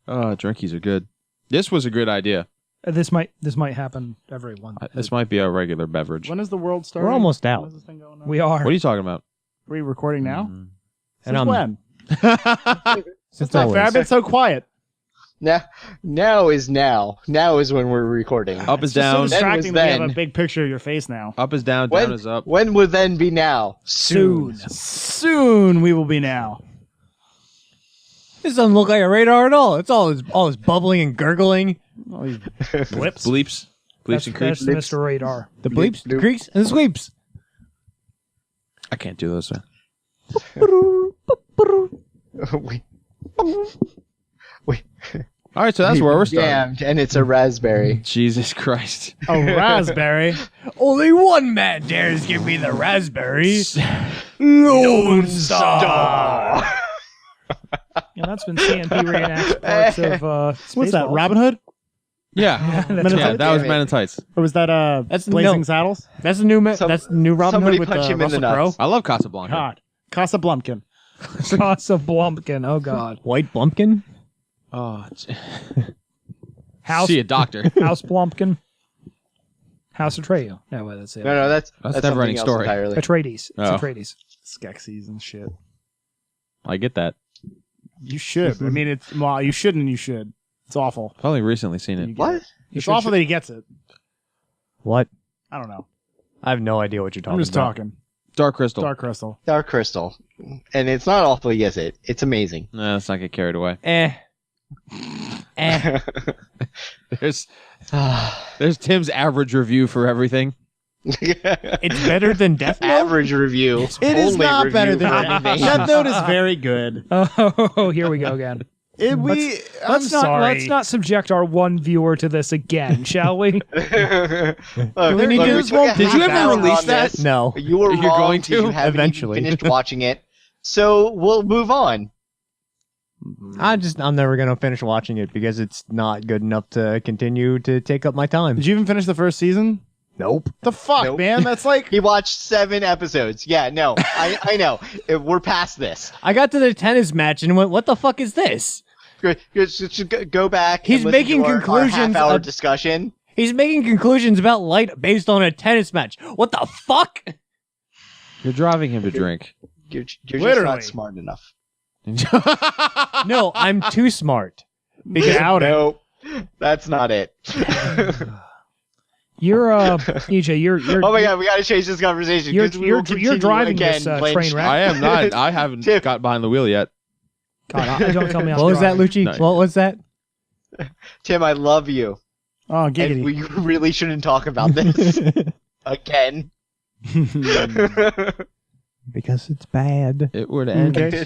Oh, drinkies are good. This was a good idea. This might happen every one. This might be a regular beverage. When is the world starting? We're almost out. When is this thing going on? We are. What are you talking about? Are we recording now? And Since when? Since Not fair. I've been so quiet. Now is now. Now is when we're recording. Up is It's just so down. distracting that we have then. a big picture of your face now. Up is down. When- Down is up. When will then be now? Soon we will be now. This doesn't look like a radar at all. It's all this bubbling and gurgling. All these blips. Bleeps. Bleeps That's, and creeps. that's Mr. Radar. The bleeps, the Bloop. creaks, and the sweeps. I can't do those. we, we, All right, so that's where we're starting. Damned, and it's a raspberry. Jesus Christ. A raspberry. Only one man dares give me the raspberry. Lone Star. Yeah, that's been CNP reenacts parts of What's that? Spaceballs. Robin Hood? Yeah. That's Yeah, right. that was Damn it. Men in Tights. Or was that That's Blazing no. Saddles? That's the new. That's the new Robin somebody Hood with punch him in the Russell Crowe. nuts. I love Casablanca. God. Casa Blumpkin. Casa Blumpkin. Oh God. White Blumpkin. Oh, House see a doctor. House Blumpkin. House Atreyu. No, wait, that's it. No, that's never ending something else story. entirely. Atreides. It's Oh. Atreides. Skeksis and shit. I get that. You should. I mean, it's well, you shouldn't and you should. It's awful. I've only recently seen You it. get What? it. It's awful that he gets it. What? I don't know. I have no idea what you're talking I'm just about. talking. Dark Crystal. Dark Crystal. Dark Crystal. And it's not awful he gets it. It's amazing. Nah, let's not get carried away. There's Tim's average review for everything. It's better than Death Note. Average review. It is Only not review better for than anything. Death Note is very good. Oh, here we go again. I'm Let's sorry. not subject our one viewer to this again, shall we? Look, We need look, to- we took a Did you half ever hour release on that? this. No. You were You're wrong going 'cause to? you haven't Eventually. even finished watching it. So we'll move on. I'm never gonna finish watching it because it's not good enough to continue to take up my time. Did you even finish the first season? Nope. The fuck, Nope. man? That's like He watched 7 episodes. Yeah, no, I know. We're past this. I got to the tennis match and went, "What the fuck is this?" Just go back. He's and listen making to our conclusions half-hour of- discussion. He's making conclusions about light based on a tennis match. What the fuck? You're driving him to drink. You're just Literally. not smart enough. No, I'm too smart. because No, that's not it. You're EJ. You're Oh my god, we gotta change this conversation. You're 'cause we will continue driving again, this Lynch. train wreck. I am not. I haven't Tim. got behind the wheel yet. God, don't tell me I'm What was that, driving. Lucci? No. What was that? Tim, I love you. Oh, And giggity. we really shouldn't talk about this again. Because it's bad. It would end. Okay.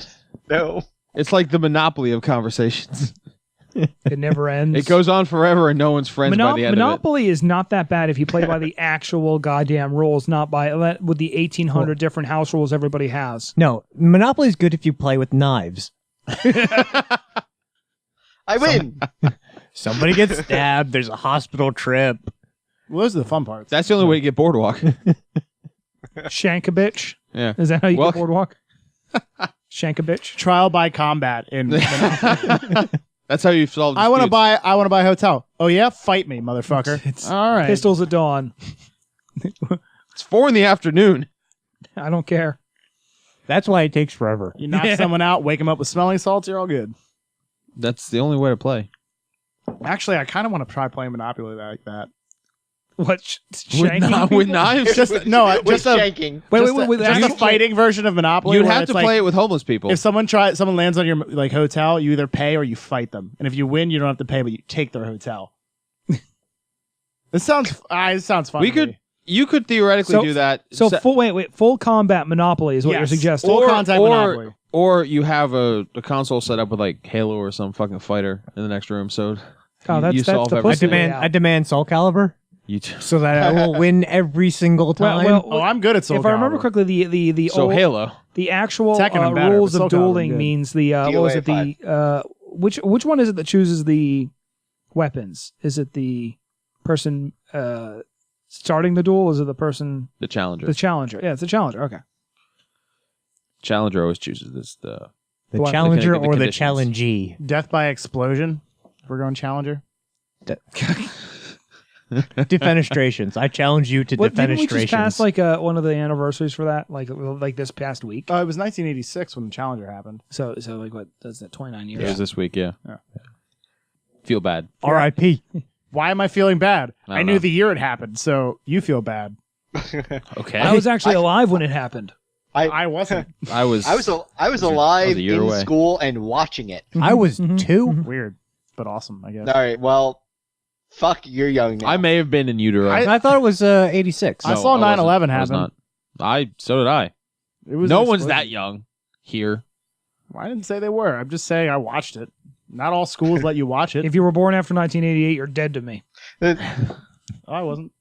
No. It's like the monopoly of conversations. It never ends. It goes on forever and no one's friends by the end Monopoly is not that bad if you play by the actual goddamn rules, not by with the 1,800 different house rules everybody has. No, Monopoly's good if you play with knives. I win. Somebody gets stabbed. There's a hospital trip. Well, those are the fun parts. of it. That's the only way to get Boardwalk. Shank a bitch. Yeah. Is that how you Well- get boardwalk? Shank a bitch. Trial by combat in That's how you solve I want to disputes. buy a hotel. Oh yeah, fight me, motherfucker. It's All right. Pistols at dawn. It's 4 in the afternoon. I don't care. That's why it takes forever. You knock someone out, wake them up with smelling salts, you're all good. That's the only way to play. Actually, I kind of want to try playing Monopoly like that. What? Shanking With people? knives? Just no, With just a shanking. Wait, just a actually- fighting version of Monopoly. You'd where have it's to like, play it with homeless people. If someone lands on your like hotel, you either pay or you fight them. And if you win, you don't have to pay, but you take their hotel. This sounds fun. We to could. me. You could theoretically So- do that. So full combat Monopoly is what you're Yes. suggesting. Full contact Monopoly. or you have a console set up with like Halo or some fucking fighter in the next room. So Oh, that's you solve the everything. pussy way I out. demand Soul Calibur You t- so that I will win every single time. Oh, I'm good at Soul if I remember Calibur. correctly, the so old, Halo. the actual Tekken and better, rules but of Soul Calibur dueling good. means the what was it DOA the which one is it that chooses the weapons? Is it the person starting the duel? Is it the person The Challenger. the challenger? Yeah, it's the challenger. Okay. Challenger always chooses this. the What? challenger The or the conditions. challengee. Death by explosion. We're going Challenger. Defenestrations. I challenge you to What, didn't we defenestrations. just pass like one of the anniversaries for that? Like this past week. It was 1986 when the Challenger happened. So like what? That's that 29 years. It was this week, yeah. Yeah. Feel bad. R.I.P. Why am I feeling bad? I I don't knew know. the year it happened, so you feel bad. Okay. I was actually alive when it happened. I wasn't. I was alive a year in away. school and watching it. I was Mhm. 2. Weird, but awesome, I guess. All right, well, fuck, you're young now. I may have been in utero. I thought it was 86. I saw 9/11 I was happen. not. So did I. It was No an one's explosion. that young here. I didn't say they were. I'm just saying I watched it. Not all schools let you watch it. If you were born after 1988, you're dead to me. Oh, I wasn't.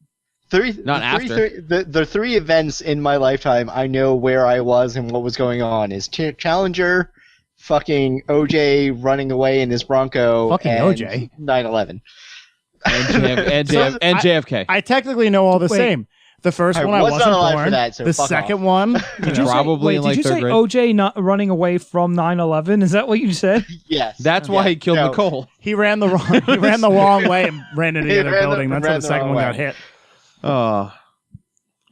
The three events in my lifetime I know where I was and what was going on is Challenger, fucking OJ running away in his Bronco, Fucking and OJ. 9/11. And JFK. I technically know all the Wait. same. The first I one I was not wasn't alive for born. that, so the fuck second off. one, Did you Probably say, in, wait, like, did you third say grade. OJ not running away from 9/11? Is that what you said? Yes. That's why he killed No. Nicole. he ran the wrong way and ran into the He other ran the- building. That's how ran the the second wrong one way. got hit.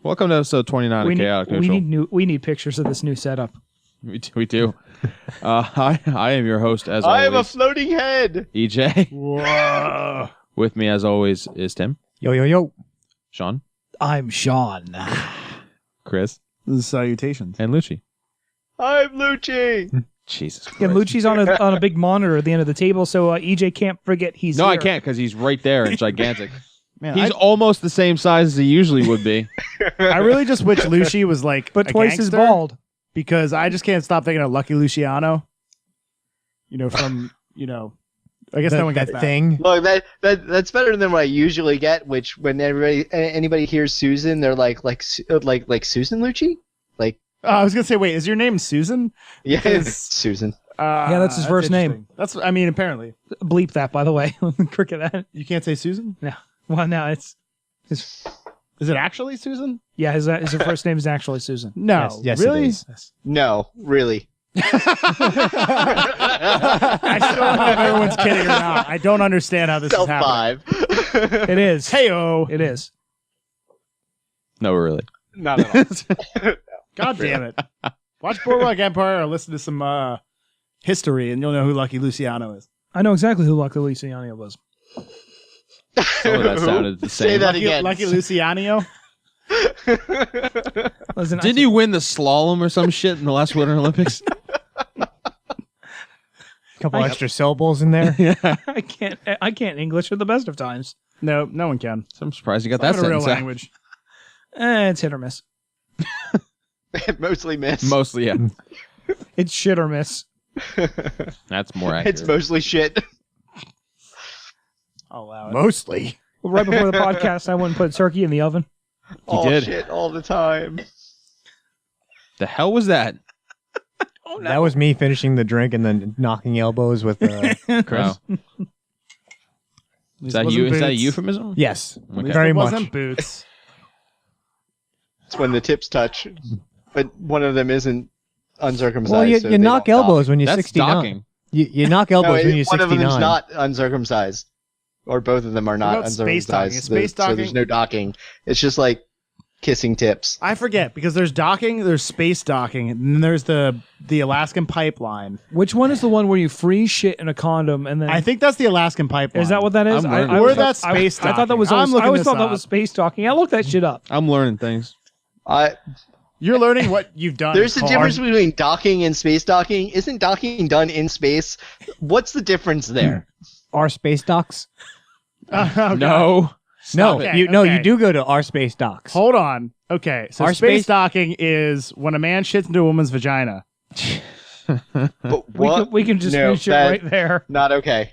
Welcome to episode 29 of Chaotic Neutral. We need pictures of this new setup. We do. I am your host, as I am a always, floating head. EJ. Whoa. With me, as always, is Tim, Yo. Sean, I'm Sean. Chris, Salutations. and Lucci. I'm Lucci. Jesus Yeah, Christ. Lucci's on a big monitor at the end of the table, so EJ can't forget he's No, here. I can't because he's right there and gigantic. Man, He's almost the same size as he usually would be. I really just wish Lucy was like But a twice as gangster, bald. because I just can't stop thinking of Lucky Luciano. From I guess no one gets that that. thing. Look, that's better than what I usually get. Which when anybody hears Susan, they're like Susan Lucci. Like, I was gonna say, wait, is your name Susan? yeah, Because- Susan. Yeah, that's his first name. interesting. I mean, apparently Bleep that, by the way. Cricket that. you can't say Susan. Well, no, it's Is it actually Susan? yeah. His first name is actually Susan. No, Yes, really. it is. No, really. I still don't know if everyone's kidding or not. I don't understand how this is Self happening. 5. It is. Heyo! It is. No, really. Not at all. God damn it! Watch Boardwalk Empire or listen to some history, and you'll know who Lucky Luciano is. I know exactly who Lucky Luciano was. Some of that sounded the Say same. that again. Lucky Luciano. Listen, Didn't he win the slalom or some shit in the last Winter Olympics? Couple extra syllables in there. I can't English at the best of times. No one can. So I'm surprised you got That's that a real sentence out. language. It's hit or miss. Mostly miss. Mostly, yeah. It's shit or miss. That's more accurate. It's mostly shit. I'll allow it. Mostly. Well, right before the podcast, I went and put turkey in the oven. All did. shit all the time. The hell was that? Oh That was me finishing the drink and then knocking elbows with Chris. Wow. This Is that wasn't you? Is that a Boots. euphemism? Yes, Okay. very It much. wasn't Boots. It's when the tips touch, but one of them isn't uncircumcised. Well, you so you they knock don't dock. elbows when you're That's 69. docking. You knock No, elbows when you're one of them is 69. not uncircumcised, or both of them are What not about space docking? uncircumcised. Is space So there's docking- no docking. It's just like kissing tips. I forget because there's docking, there's space docking, and then there's the Alaskan pipeline. Which one is the one where you freeze shit in a condom and then? I think that's the Alaskan pipeline. is that what that is? I'm learning. Or thought- that's space I thought that docking. was. I'm Always, I looking always this thought that up. was space talking. I looked that shit up. I'm learning things. You're learning what you've done. There's a Carl. difference between docking and space docking. Isn't docking done in space? What's the difference there? Our space docks? Okay. No. No, Okay, you okay. do go to our space docks. Hold on. Okay, so Our space space- docking is when a man shits into a woman's vagina. But We what? can, we can just No, finish it that- right there. Not okay.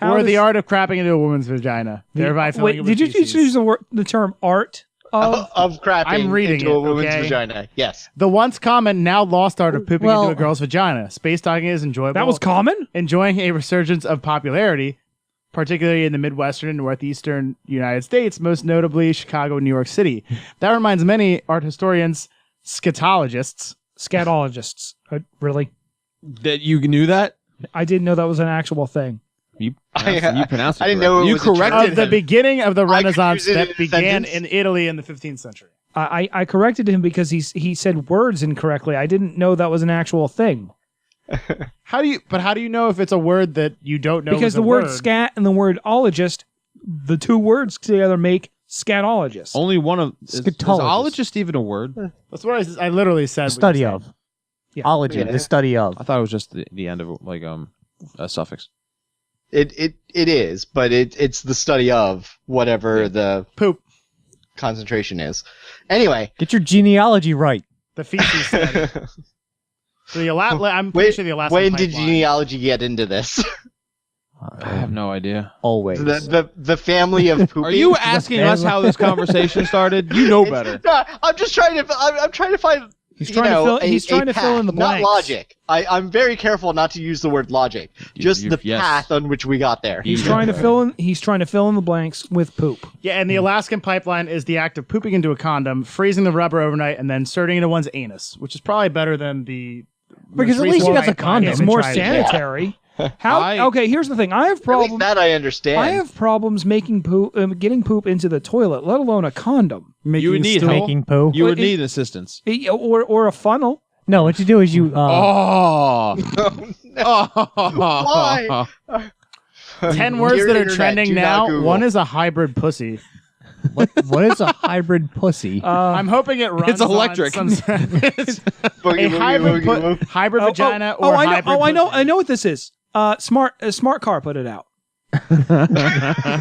How or does- the art of crapping into a woman's vagina, thereby filling Wait, it with did you just feces. use the term art? Of crapping I'm reading into it, a woman's okay? vagina. Yes. The once common, now lost art of pooping Well- into a girl's vagina. Space docking is enjoyable. That was common. enjoying a resurgence of popularity, particularly in the Midwestern and Northeastern United States, most notably Chicago and New York City. That reminds many art historians, scatologists. Scatologists. Really? That you knew that? I didn't know that was an actual thing. You I pronounced it. I didn't know correctly. it You was a term. corrected Of the him. beginning of the I could Renaissance use it in that a began sentence. in Italy in the 15th century. I corrected him because he said words incorrectly. I didn't know that was an actual thing. How do you know if it's a word that you don't know? Because is the a word scat and the word ologist, the two words together make scatologist. Only one of is Scatologist. ologist even a word? That's what I literally said. The study of. Yeah. Ology, Yeah. the study of. I thought it was just the end of like a suffix. It is, but it's the study of whatever the Poop. concentration is. Anyway, Get your genealogy right. The feces study. So I'm pretty sure the Alaskan when did pipeline. genealogy get into this? I have no idea. Always. the family of pooping. Are you asking us how this conversation started? You know better. No, I'm just trying to. I'm trying to find. He's trying to fill. He's trying to fill in the not blanks. logic. I'm very careful not to use the word logic. Just the yes. path on which we got there. He's trying to fill in. He's trying to fill in the blanks with poop. Yeah, and the Alaskan pipeline is the act of pooping into a condom, freezing the rubber overnight, and then inserting it into one's anus, which is probably better than the. Because most at least you recent got the pipeline condom. they've It's been more trying to do. sanitary. How? Okay, here's the thing. I have At least problems. that I understand. I have problems making poop, getting poop into the toilet, let alone a condom. You would need Still help. making poo. You would It- need assistance. Or a funnel. No, what you do is you. Oh. Why? 10 words Dear that are Internet, trending do not now. Google. One is a hybrid pussy. what is a hybrid pussy? I'm hoping it runs. It's electric. On some, it's a Boogie, boogie, hybrid, boogie, boogie. hybrid vagina or I know. hybrid. I know. pussy. I know what this is. Smart car put it out.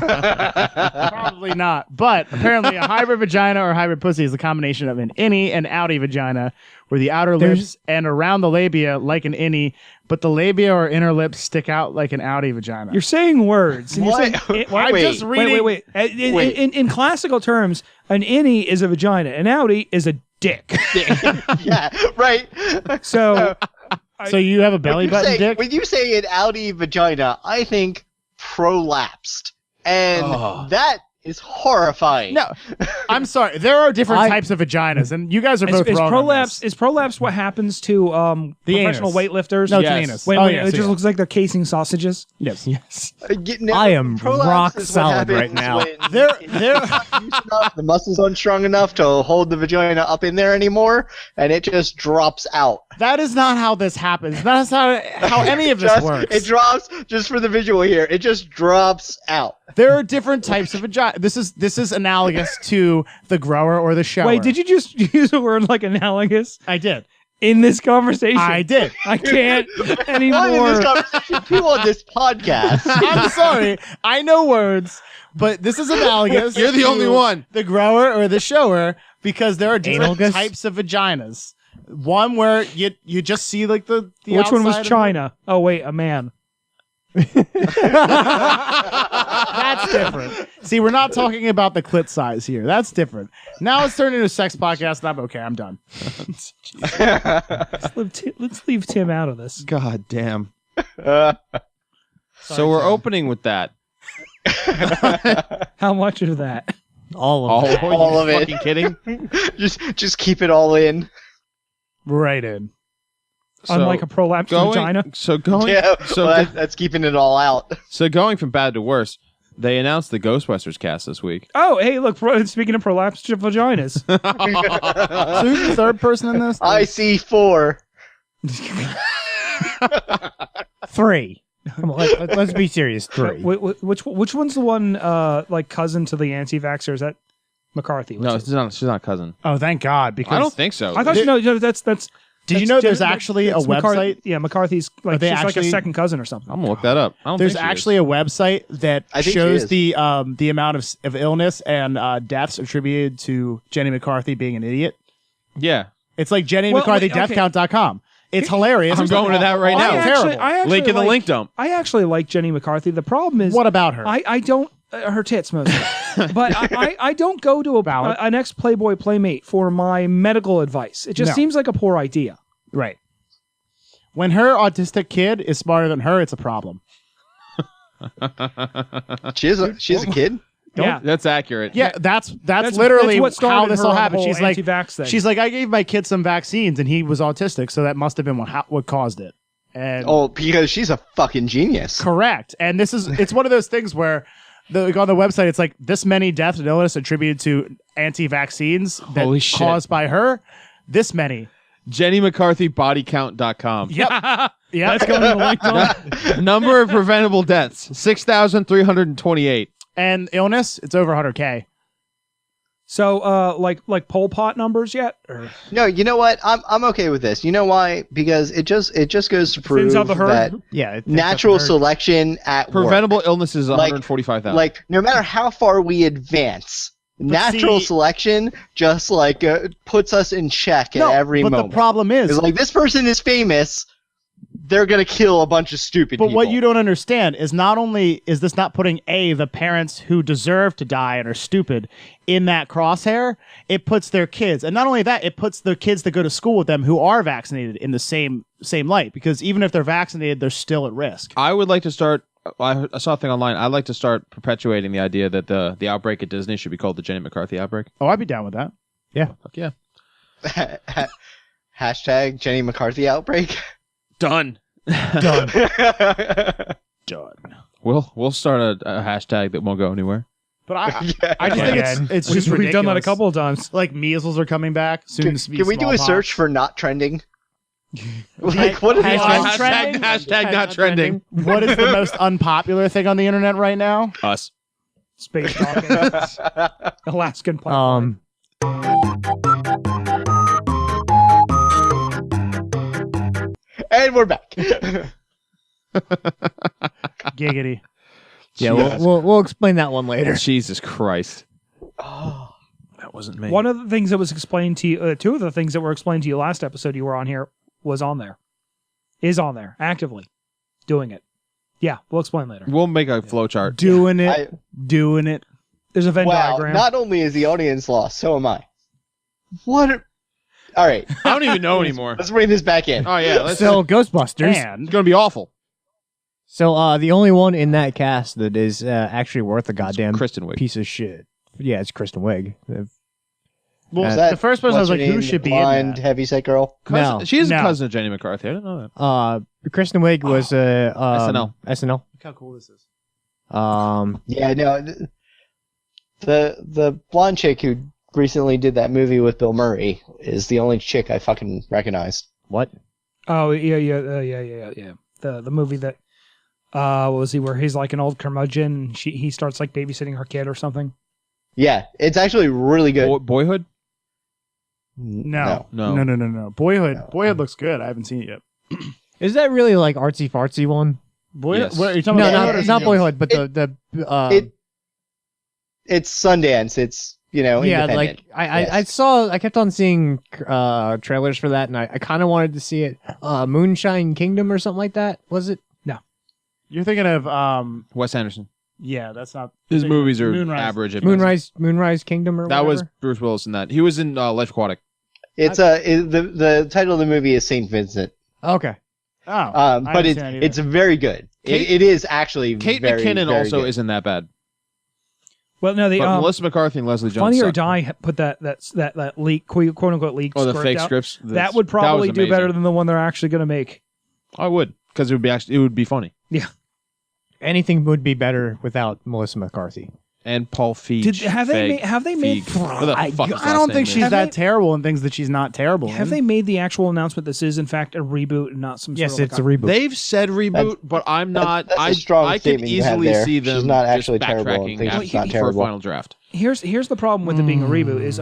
Probably not. But apparently, a hybrid vagina or hybrid pussy is a combination of an innie and outie vagina, where the outer lips and around the labia like an innie, but the labia or inner lips stick out like an outie vagina. You're saying words. And you're What? saying- I'm Wait, just reading. Wait. In classical terms, an innie is a vagina. An outie is a dick. Yeah, right. So So you have a belly button dick? When you say an outie vagina, I think prolapsed, and that is horrifying. No, I'm sorry. There are different I- types of vaginas, and you guys are is both wrong. on prolapse this. is prolapse what happens to The professional anus. weightlifters? No, it's Yes. an anus. When, Oh, when yes, it just yeah. looks like they're casing sausages. Yes. yes. No, I am prolapse rock is what solid happens right now. when There, the muscles aren't strong enough to hold the vagina up in there anymore, and it just drops out. that is not how this happens. That's not how any of this works. It drops just for the visual here. It just drops out. There are different types of vagina. This is analogous to the grower or the shower. Wait, did you just use a word like analogous I did. in this conversation? I did. I can't Not in anymore. this conversation, too, on this podcast. I'm sorry. I know words, but this is analogous. You're the to only one. The grower or the shower, because there are different Analogous? types of vaginas. One where you just see like the Which one was outside of China? Oh wait, a man. That's different. See, we're not talking about the clit size here. That's different. Now it's turned into a sex podcast, and I'm okay. I'm done. Let's leave Tim out of this. God damn. Uh, So we're opening with that. How much of that? All Oh, of it. are All you of it. fucking kidding? just keep it all in. Right in. Unlike a prolapsed vagina. So going, Yeah, so well, go- that's keeping it all out. so going from bad to worse. They announced the Ghostbusters cast this week. Oh, hey, look! Speaking of prolapsed vaginas, So who's the third person in this? I see 4. 3. Come on, let's be serious. 3. which one's the one like cousin to the anti-vaxxer? Is that McCarthy? No, What's she's not cousin. Oh, thank God! Because I don't think so. I thought you know that's. Did you know there's actually a website? Yeah, McCarthy's like they she's like a actually- second cousin or something. I'm gonna look that up. I don't There's think she actually is. a website that I think she shows is. the amount of illness and deaths attributed to Jenny McCarthy being an idiot. Yeah. It's like Jenny Well, McCarthy wait, okay. deathcom. It's hilarious. I'm going to that right now. I actually Link in the like- link dump. I actually like Jenny McCarthy. The problem is What about her? I don't her tits mostly, but I don't go to Valid. an ex Playboy playmate for my medical advice. It just No. seems like a poor idea. Right. When her autistic kid is smarter than her, it's a problem. She's a kid. Yeah, That's accurate. Yeah, that's literally what started how this her all on the happened. whole She's like, anti-vax thing. she's like, I gave my kid some vaccines and he was autistic, so that must have been what caused it. And because she's a fucking genius. correct. And it's one of those things where on the website, it's like this many deaths and illness attributed to anti-vaccines that Holy shit. caused by her. This many. Jenny McCarthy bodycount.com. Yep. Yep. Let's go to the link. Tom. Number of preventable deaths 6,328. And illness, it's over 100K. So, like Pol Pot numbers yet? Or? No, you know what? I'm okay with this. You know why? Because it just goes to prove Thins out the herd? that Yeah. natural selection at Preventable work. illnesses 145,000. Like no matter how far we advance, natural see- selection just puts us in check at every but moment. the problem is, It's like this person is famous, they're gonna kill a bunch of stupid but people. what you don't understand is not only is this not putting the parents who deserve to die and are stupid in that crosshair, it puts their kids, and not only that, it puts the kids that go to school with them who are vaccinated in the same light, because even if they're vaccinated, they're still at risk. I would like to start. I saw a thing online. I'd like to start perpetuating the idea that the outbreak at Disney should be called the Jenny McCarthy outbreak. Oh, I'd be down with that. Fuck yeah. Hashtag Jenny McCarthy outbreak. Done. Done. Done. We'll start a hashtag that won't go anywhere. But I just think it's just We've done that a ridiculous. couple of times. Like measles are coming back soon. Can we do a search for not trending? Like what is Hashtag not trending. What is the most unpopular thing on the internet right now? Us. Space rockets, Alaskan pipeline. And we're back. Giggity. Yeah, we'll explain that one later. Jesus Christ. Oh. That wasn't me. One of the things that was explained to you, two of the things that were explained to you last episode you were on here was on there. Is on there, actively doing it. Yeah, we'll explain later. We'll make a flow chart. Doing it. Doing it. There's a Venn Wow, diagram. not only is the audience lost, so am I. All right, I don't even know anymore. let's bring this back in. Oh yeah, let's. So Ghostbusters. And It's gonna be awful. So the only one in that cast that is actually worth a goddamn Kristen Wiig. piece of shit. Yeah, it's Kristen Wiig. well, Is that- the first person I was what's like, her who name, should the be in blonde that? heavyset girl? Cousin, No. She is a No. cousin of Jenny McCarthy. I didn't know that. Kristen Wiig was SNL. SNL. Look how cool this is. Yeah, no. The blonde chick who recently did that movie with Bill Murray is the only chick I fucking recognize. What? Oh yeah. The movie that what was he where he's like an old curmudgeon. And he starts like babysitting her kid or something. Yeah, it's actually really good. Boyhood. No. No. Boyhood looks good. I haven't seen it yet. Is that really like artsy fartsy one? Boyhood? Yes. What, are you talking No, about? not, it's- not Boyhood, but It's Sundance. It's yeah, independent. like Yes. I kept on seeing trailers for that, and I kind of wanted to see it. Moonshine Kingdom or something like that. Was it? You're thinking of Wes Anderson. yeah, that's not His movies are Moonrise. average. at best. Moonrise Kingdom or That was whatever? Bruce Willis in that. He was in Life Aquatic. It's the title of the movie is Saint Vincent. Okay. Oh, I But haven't seen that either. it's very good. Kate- It is actually Kate very, McKinnon very also good. isn't that bad. Well, no, the But Melissa McCarthy and Leslie Jones. Funny or suck. Die put that leak quote unquote leak. Oh, the script fake out. scripts. That would probably do better than the one they're actually going to make. I would, because it would be funny. Anything would be better without Melissa McCarthy. And Paul Feig. Have they made? What the fuck his I last don't name think is. she's Have that they- terrible in things that she's not terrible Have in. they made the actual announcement this is in fact a reboot and not some Yes, sort of it's a reboot. They've said reboot, but I'm not. that's a I strong I can statement you have easily there. see She's them not just actually terrible and backtracking thinks she's after not for a terrible. final draft. Here's the problem with it being a reboot is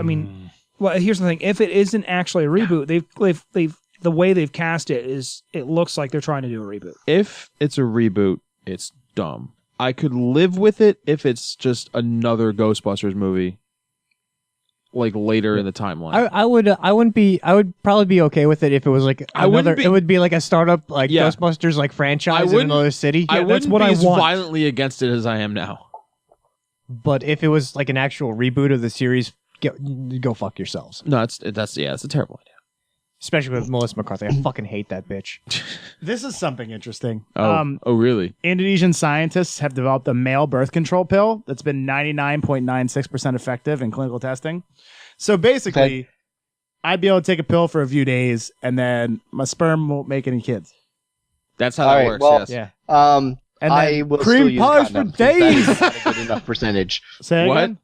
here's the thing, if it isn't actually a reboot, they've the way they've cast it is it looks like they're trying to do a reboot. If it's a reboot, it's dumb. I could live with it if it's just another Ghostbusters movie, like later in the timeline. I would probably be okay with it if it was like I wouldn't another. be- It would be like a startup like Yeah. Ghostbusters like I franchise in wouldn't- another city. I that's wouldn't what be I as want. violently against it as I am now. But if it was like an actual reboot of the series, go fuck yourselves. No, it's a terrible idea. Especially with Melissa McCarthy. I fucking hate that bitch. This is something interesting. Oh, really? Indonesian scientists have developed a male birth control pill that's been 99.96% effective in clinical testing. So basically, Okay. I'd be able to take a pill for a few days and then my sperm won't make any kids. That's how All that right, works. well, yes. Yeah. And I will cream still use pies condom, for 'cause days. That is not a good enough percentage. Say What? again?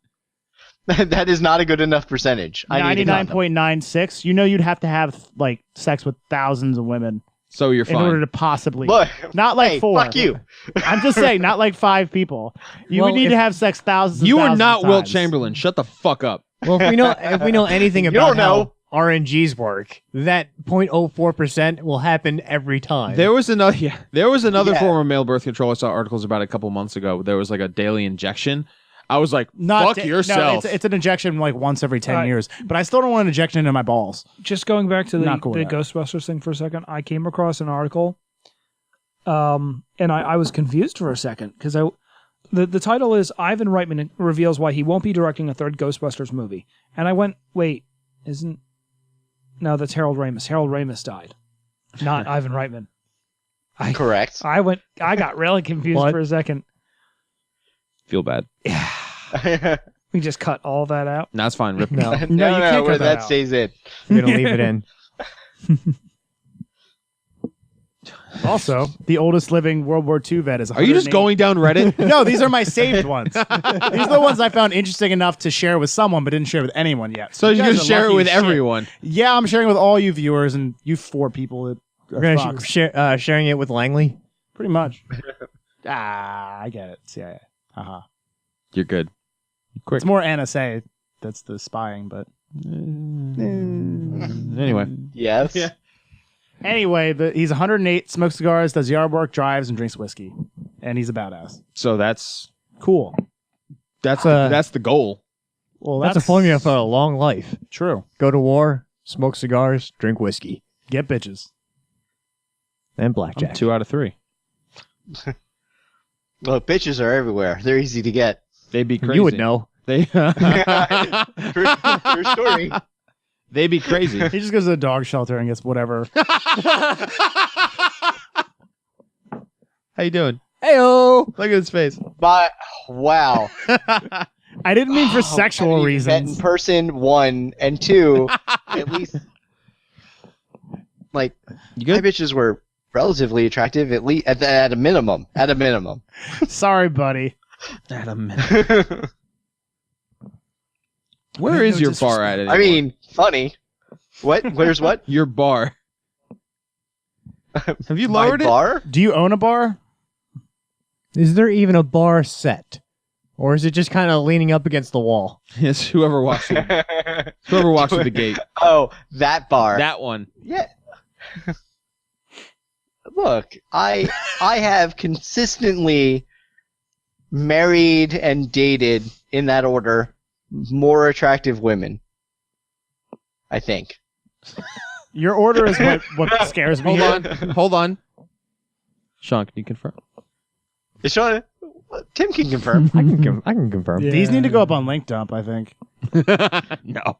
That is not a good enough percentage. I need a condom. 99.96. You know you'd have to have like sex with thousands of women So you're in order fine. to possibly. Look, Not like hey, 4. fuck you. I'm just saying, not like 5 people. You Well, would need if- to have sex thousands. and You are thousands not of Wilt times. Chamberlain. Shut the fuck up. Well, if we know anything You about don't know. how RNGs work, that 0.04% will happen every time. There was another. Yeah, there was another Yeah. form of male birth control. I saw articles about it a couple months ago. There was like a daily injection. I was like, Not fuck da- yourself. No, it's an injection like once every 10 Right. years. But I still don't want an injection into my balls. Just going back to the Not cool with that. Ghostbusters thing for a second, I came across an article, and I was confused for a second because the title is Ivan Reitman reveals why he won't be directing a third Ghostbusters movie, and I went, wait, no, that's Harold Ramis. Harold Ramis died, not Ivan Reitman. Correct. I got really confused What? for a second. Feel bad. We just cut all that out. That's fine. Rip. no, you can't no, cut that that out. stays in. we're gonna leave it in. Also, the oldest living World War II vet is. Are you just 108 going down Reddit? No, these are my saved ones. These are the ones I found interesting enough to share with someone, but didn't share with anyone yet. So you you're guys gonna are share it lucky with as shit. everyone. Yeah, I'm sharing with all you viewers and you 4 people. That We're are gonna fucks. sharing it with Langley. Pretty much. I get it. Yeah. Haha. You're good. Quick. It's more NSA that's the spying, but Anyway, Yes. Yeah. anyway, he's 108, smokes cigars, does yard work, drives, and drinks whiskey, and he's a badass. so that's Cool. the goal. Well, That's a formula for a long life. True. Go to war, smoke cigars, drink whiskey, Get bitches. and I'm blackjack. 2 out of 3. Well, bitches are everywhere. They're easy to get. They'd be crazy. You would know. They True story. they'd be crazy. He just goes to the dog shelter and gets whatever. How you doing? Heyo. Look at his face. But wow. I didn't mean for Oh, sexual having met reasons. in person, 1 and 2, at least like You my good? bitches were relatively attractive, at least at a minimum. At a minimum. Sorry, buddy. Adam. Where is your bar at? I mean, funny. What? Where's what? your bar. Have you My lowered it? bar? Do you own a bar? Is there even a bar set? Or is it just kind of leaning up against the wall? Yes, whoever walks through, whoever walks through the gate. Oh, that bar. That one. Yeah. Look, I have consistently married and dated in that order more attractive women. I think. Your order is what scares me. Hold here. on. Hold on. Sean, can you confirm? Sean, Tim can confirm. I can confirm. Yeah. These need to go up on Link Dump, I think. No.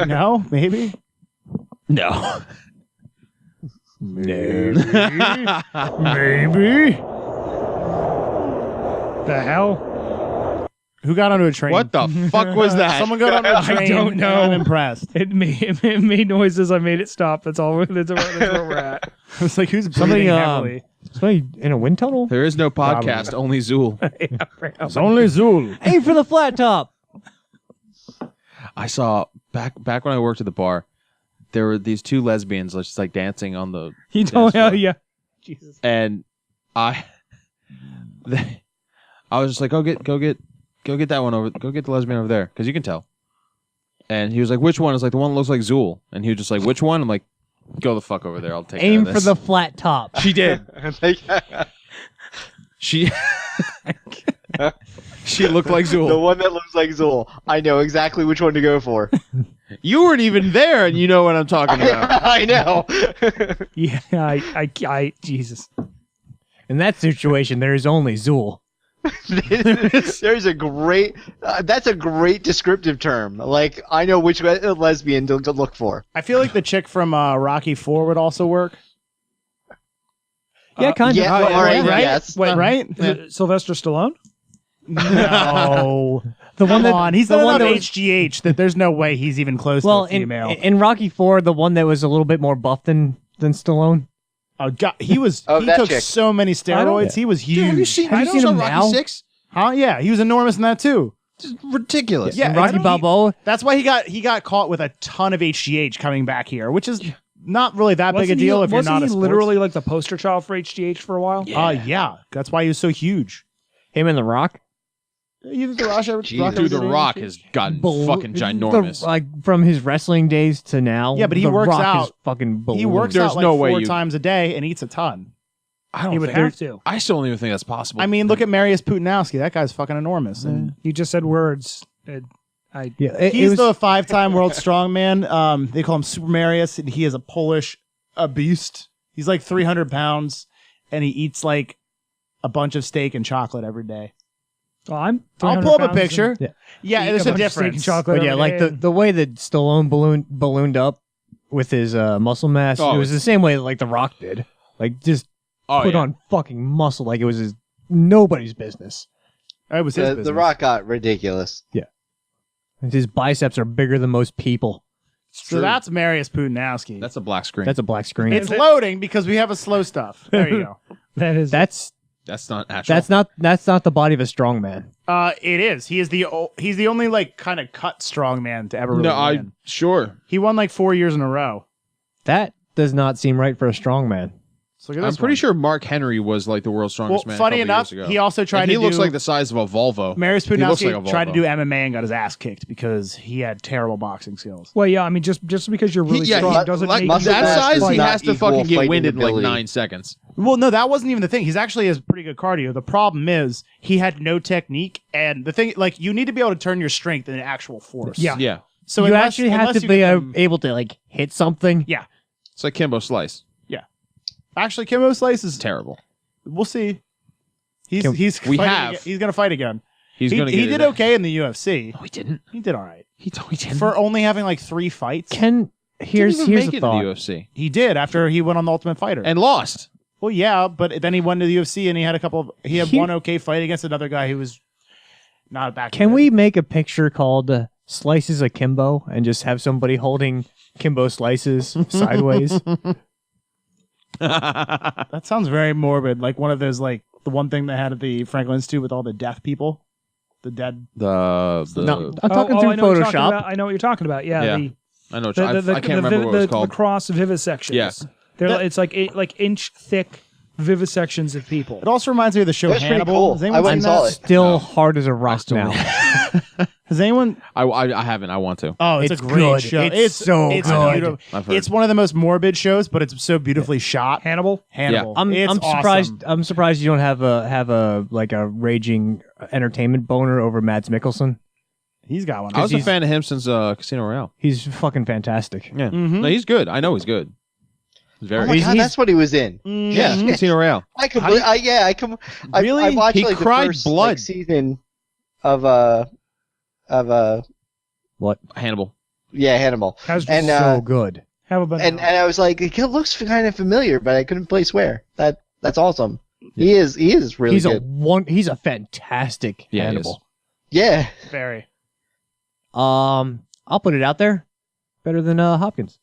No? Maybe? No. Maybe. The hell? Who got onto a train? What the fuck was that? Someone got onto a I train. don't and know. I'm impressed. It made noises. I made it stop. That's all. That's where we're at. I was like, who's breathing Somebody, heavily? Somebody in a wind tunnel? There is no podcast, only Zool. It's only Zool. Aim for the flat top. I saw back when I worked at the bar, there were these 2 lesbians just like dancing on the You don't know? floor. Yeah. Jesus. and I was just like, go get that one over, go get the lesbian over there, because you can tell. And he was like, which one? I was like, the one that looks like Zool. And he was just like, which one? I'm like, go the fuck over there. I'll take Aim care for of the this. flat top. She did. She she looked like The Zool. one that looks like Zool. I know exactly which one to go for. You weren't even there, and you know what I'm talking about. I know. Yeah. I. Jesus. In that situation, there is only Zool. There's a great. That's a great descriptive term. Like I know which lesbian to look for. I feel like the chick from Rocky 4 would also work. Yeah, kind Yeah, of. well, all right, right? yes. Wait, Right? Sylvester Stallone? No. The one Come that on. He's the done one enough that was, HGH that there's no way he's even close well to a in female. in Rocky 4, the one that was a little bit more buff than Stallone. Oh God, he was. Oh, he that took chick. so many steroids. He was huge. Dude, have you seen him Rocky now? 6? Huh? Yeah, he was enormous in that too. Just ridiculous. Yeah, And Rocky it's- Balboa. That's why he got caught with a ton of HGH coming back here, which is not really that big a Wasn't deal he, if you're wasn't not he a sports. literally like the poster child for HGH for a while? Yeah, that's why he was so huge. Him and The Rock. You think the Rock ever? Jesus. Dude, The Rock has gotten fucking ginormous. Like from his wrestling days to now. Yeah, but he The works Rock is out. fucking ballooned. He works There's out like no way 4 you- times a day and eats a ton. I don't He would think have to. I still don't even think that's possible. I mean, look at Marius Putinowski. That guy's fucking enormous. And You just said words. Yeah, it he's was, the 5-time world strongman. They call him Super Marius, and he is a beast. He's like 300 pounds, and he eats like a bunch of steak and chocolate every day. Well, I'm. I'll 300 pull up a pounds picture. and Yeah. Yeah, eat there's a bunch of steak and difference. chocolate But yeah, every like day. the way that Stallone ballooned up with his muscle mass, Oh, it was the same way that like The Rock did. Like just put on fucking muscle like it was nobody's business. It was his The business. Rock got ridiculous. His biceps are bigger than most people. So that's Marius Putinowski. That's a black screen. That's a black screen. It's loading because we have a slow stuff. There you go. that is. That's not natural. that's not the body of a strong man. It is. He's the only like kind of cut strong man to ever really win. Sure. He won like 4 years in a row. That does not seem right for a strong man. So look at I'm this pretty one. sure Mark Henry was like the world's strongest man. Funny a couple enough, years ago. he also tried And to he looks do- like the size of a Volvo. Marius He looks Putinowski like a tried to Volvo. do MMA and got his ass kicked because he had terrible boxing skills. well, yeah. I mean, just because you're really strong he- doesn't like make muscle that mass size, does he not has to equal fucking get fighting winded in like ability. 9 seconds. Well, no, that wasn't even the thing. He's actually has pretty good cardio. The problem is he had no technique, and the thing, like, you need to be able to turn your strength into actual force. Yeah. Yeah. So you unless- actually have unless to you be can- able to like hit something. Yeah. It's like Kimbo Slice. Actually, Kimbo Slice is. Terrible. We'll see. He's Kim- he's We fighting have. aga- he's gonna fight again. He's He going to get did his- okay in the UFC. No, he didn't. He did all right He didn't. for only having like 3 fights. Here's didn't even make a it thought. to the UFC He did after he went on the Ultimate Fighter. and lost. Well, yeah, but then he went to the UFC and he had Here- one okay fight against another guy who was not that. Can good. we make a picture called Slices of Kimbo and just have somebody holding Kimbo slices sideways? That sounds very morbid. Like one of those, like the one thing they had at the Franklin Institute with all the deaf people, the dead. The No, I'm talking I through know what you're talking Photoshop. about. I know what you're talking about. Yeah. Yeah. The, I know. the, the, I can't remember what it was called. The cross vivisections. Yeah. It's like inch thick vivisections of people. It also reminds me of the show That's pretty Hannibal. cool. Has I anyone went seen and saw that? it. Still No. hard as a rock still now. Has anyone? I haven't. I want to. Oh, it's It's a great good. show. It's so it's good. beautiful. I've heard. It's one of the most morbid shows, but it's so beautifully shot. Hannibal. Hannibal. I'm It's surprised. awesome. I'm surprised you don't have a like a raging entertainment boner over Mads Mikkelsen. He's got one. I was a he's- fan of him since Casino Royale. He's fucking fantastic. Yeah. Mhm. No, he's good. I know he's good. He's Oh very. my god, that's what he was in. yeah, Mhm. Casino Royale. I completely. I Really? watched He like cried the first blood. like, season of What? Hannibal. Hannibal. Has And So good. have a bunch. and I was like, it looks kind of familiar, but I couldn't place where. That's awesome. He is really He's good. He's a fantastic Yeah, he Hannibal. Yeah. Very. I'll put it out there. Better than Hopkins.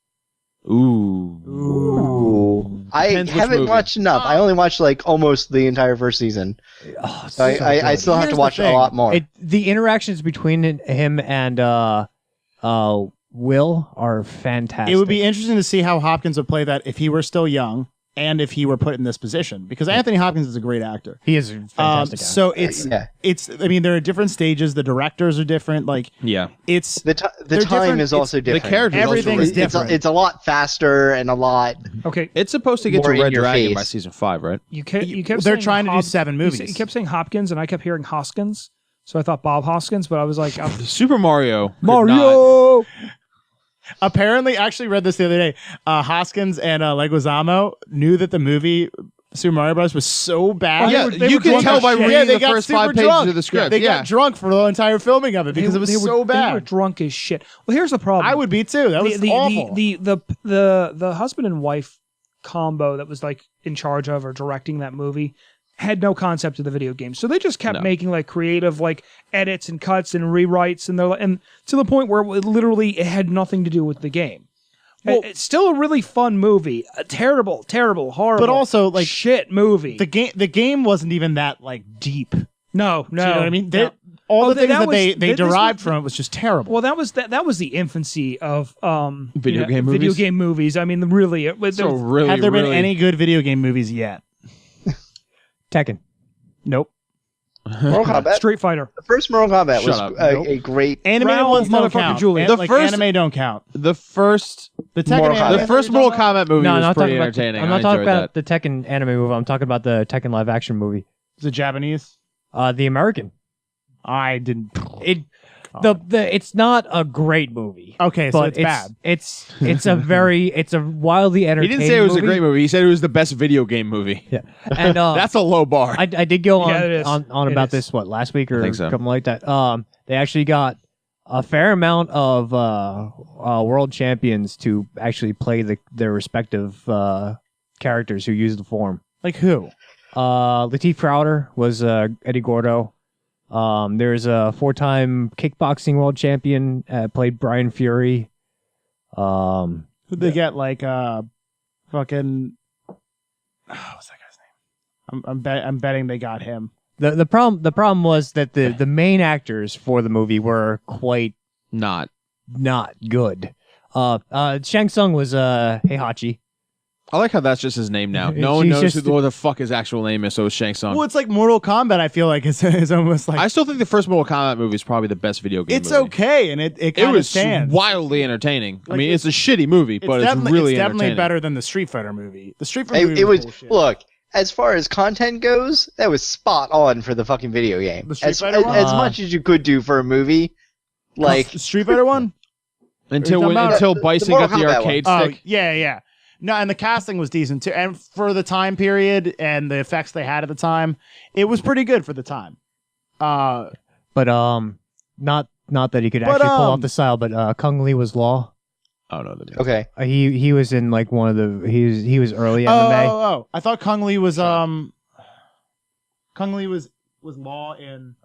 Ooh. I Depends which haven't movie. watched enough. I only watched like almost the entire first season. Oh, So I good. still have Here's to the watch a thing. lot more. The interactions between him and Will are fantastic. It would be interesting to see how Hopkins would play that if he were still young and if he were put in this position, because Anthony Hopkins is a great actor. He is a fantastic. So it's Yeah. I mean, there are different stages. The directors are different. Like Yeah. it's The time different. is also The different. characters also Everything really- is different. It's a lot faster and a lot. okay. It's supposed to get More to in Red your Dragon face. by season 5, right? You kept they're saying trying to do 7 you movies. kept saying Hopkins, and I kept hearing Hoskins. So I thought Bob Hoskins, but I was like, Super Mario. could Mario. Apparently, I actually read this the other day. Hoskins and Leguizamo knew that the movie Super Mario Bros. Was so bad. Yeah, they you were can drunk tell as by shit. reading Yeah, they the got first super 5 pages drunk. of the script. They got drunk for the entire filming of it because it was so They were bad. drunk as shit. Well, here's the problem. I would be too. That was awful. The husband and wife combo that was like in charge of or directing that movie had no concept of the video game, so they just kept No. making like creative like edits and cuts and rewrites, and they're and to the point where it had nothing to do with the game. It's still a really fun movie. A terrible, horrible, But also, like, shit movie. the game wasn't even that like deep. No. Do you know what I mean? no. All Oh, the things that that was- they this derived was- from it was just terrible. Well, that was the infancy of Video game Video movies? game movies. I mean, really, it was. So really, Have there been really- any good video game movies yet? Tekken. Nope. Mortal Kombat. Street Fighter. The first Mortal Kombat was Shut up. a great. Animated Raoul ones don't motherfucking count. Julia. The Like, first- anime don't count. The first, The Tekken Mortal anime Kombat. the first Mortal Kombat movie No, I'm was not pretty talking about. entertaining. I'm I not talking enjoyed about the Tekken anime movie. I'm talking about the Tekken live action movie. Is it Japanese? The American. I didn't. It the it's not a great movie. Okay, so But it's bad. It's a wildly He entertaining. didn't say it was movie. a great movie. He said it was the best video game movie. Yeah, and That's a low bar. I did go Yeah, it is. on It about is. this last week or I think so. something like that. They actually got a fair amount of world champions to actually play their respective characters who use the form. Like who? Lateef Crowder was Eddie Gordo. There's a 4-time kickboxing world champion, played Brian Fury. Who'd they get? Like fucking. What's that guy's name? I'm betting they got him. The problem was that the main actors for the movie were quite Not. not good. Shang Tsung was Heihachi. I like how that's just his name now. No one He's knows just- what the fuck his actual name is, so it's Shang Tsung. Well, it's like Mortal Kombat. I feel like is almost like I still think the first Mortal Kombat movie is probably the best video game it's movie. okay, and it It kind of was stands. wildly entertaining. I Like, mean, it's a shitty movie, but it's really definitely entertaining. better than the Street Fighter movie. The Street Fighter movie It was bullshit. look as far as content goes, that was spot on for the fucking video game. The Street As Fighter one? as much as you could do for a movie, like The Street Fighter one. Until Are you talking about until the Bison Mortal got the Kombat arcade Oh stick. yeah. No, and the casting was decent too, and for the time period and the effects they had at the time, it was pretty good for the time. But not that he could But, actually pull off the style. But Kung Lee was Law. Oh no, the okay, He was in like one of the he was early Oh, MMA. oh, I thought Kung Lee was Law in.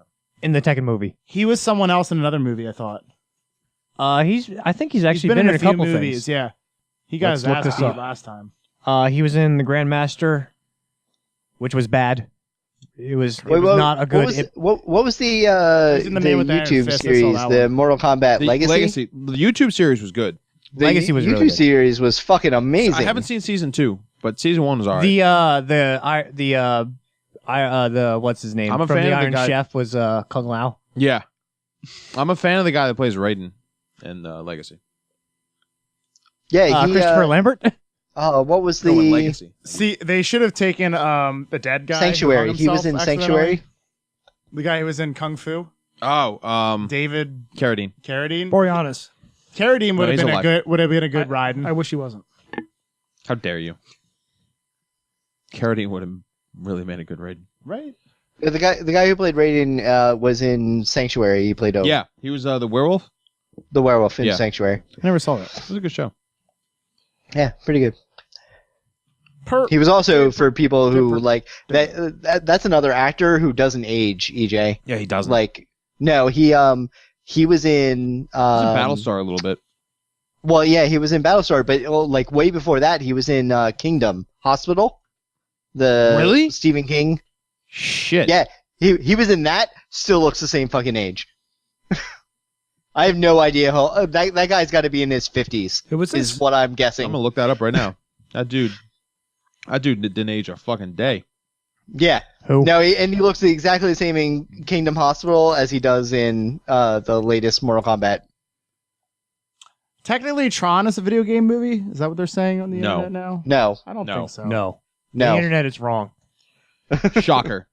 In the Tekken movie. He was someone else in another movie. I thought I think he's actually he's been in a a few couple movies. things. Yeah, he got Let's his look ass this beat up. last time. He was in the Grandmaster, which was bad. It was Wait, not a good. What was the He's in the Man with the Iron YouTube Fist, I saw series? that The one. Mortal Kombat The Legacy. The YouTube series was good. The Legacy was YouTube really good. series was fucking amazing. I haven't seen season 2, but season 1 was alright. the what's his name I'm a from fan the of the Iron guy- Chef was Kung Lao. Yeah, I'm a fan of the guy that plays Raiden in Legacy. Yeah, he, Christopher Lambert. what was the No, in Legacy. See, they should have taken the dead guy. who Sanctuary? hung He was himself in Sanctuary. accidentally. The guy who was in Kung Fu, Oh, David Carradine. Carradine. Boreanaz. Carradine would No, have he's been alive. would have been a good Raiden. I wish he wasn't. How dare you? Carradine would have really made a good Raiden. Right. The guy who played Raiden was in Sanctuary. He played Yeah, he was the werewolf. the werewolf in Yeah. Sanctuary. I never saw that. It was a good show. Yeah, pretty good. He was also for people who like that. That's another actor who doesn't age. EJ. Yeah, he doesn't. Like no, he was in He's in Battlestar a little bit. Well, yeah, he was in Battlestar, but like way before that, he was in Kingdom Hospital. The Really? Stephen King. Shit. Yeah, he was in that. Still looks the same fucking age. I have no idea how that guy's got to be in his 50s. Who was Is this? what I'm guessing. I'm gonna look that up right now. That dude didn't age a fucking day. Yeah. Who? No, and he looks exactly the same in Kingdom Hospital as he does in the latest Mortal Kombat. Technically, Tron is a video game movie. Is that what they're saying on the No. internet now? No, I don't No. think so. No, the no. internet is wrong. Shocker.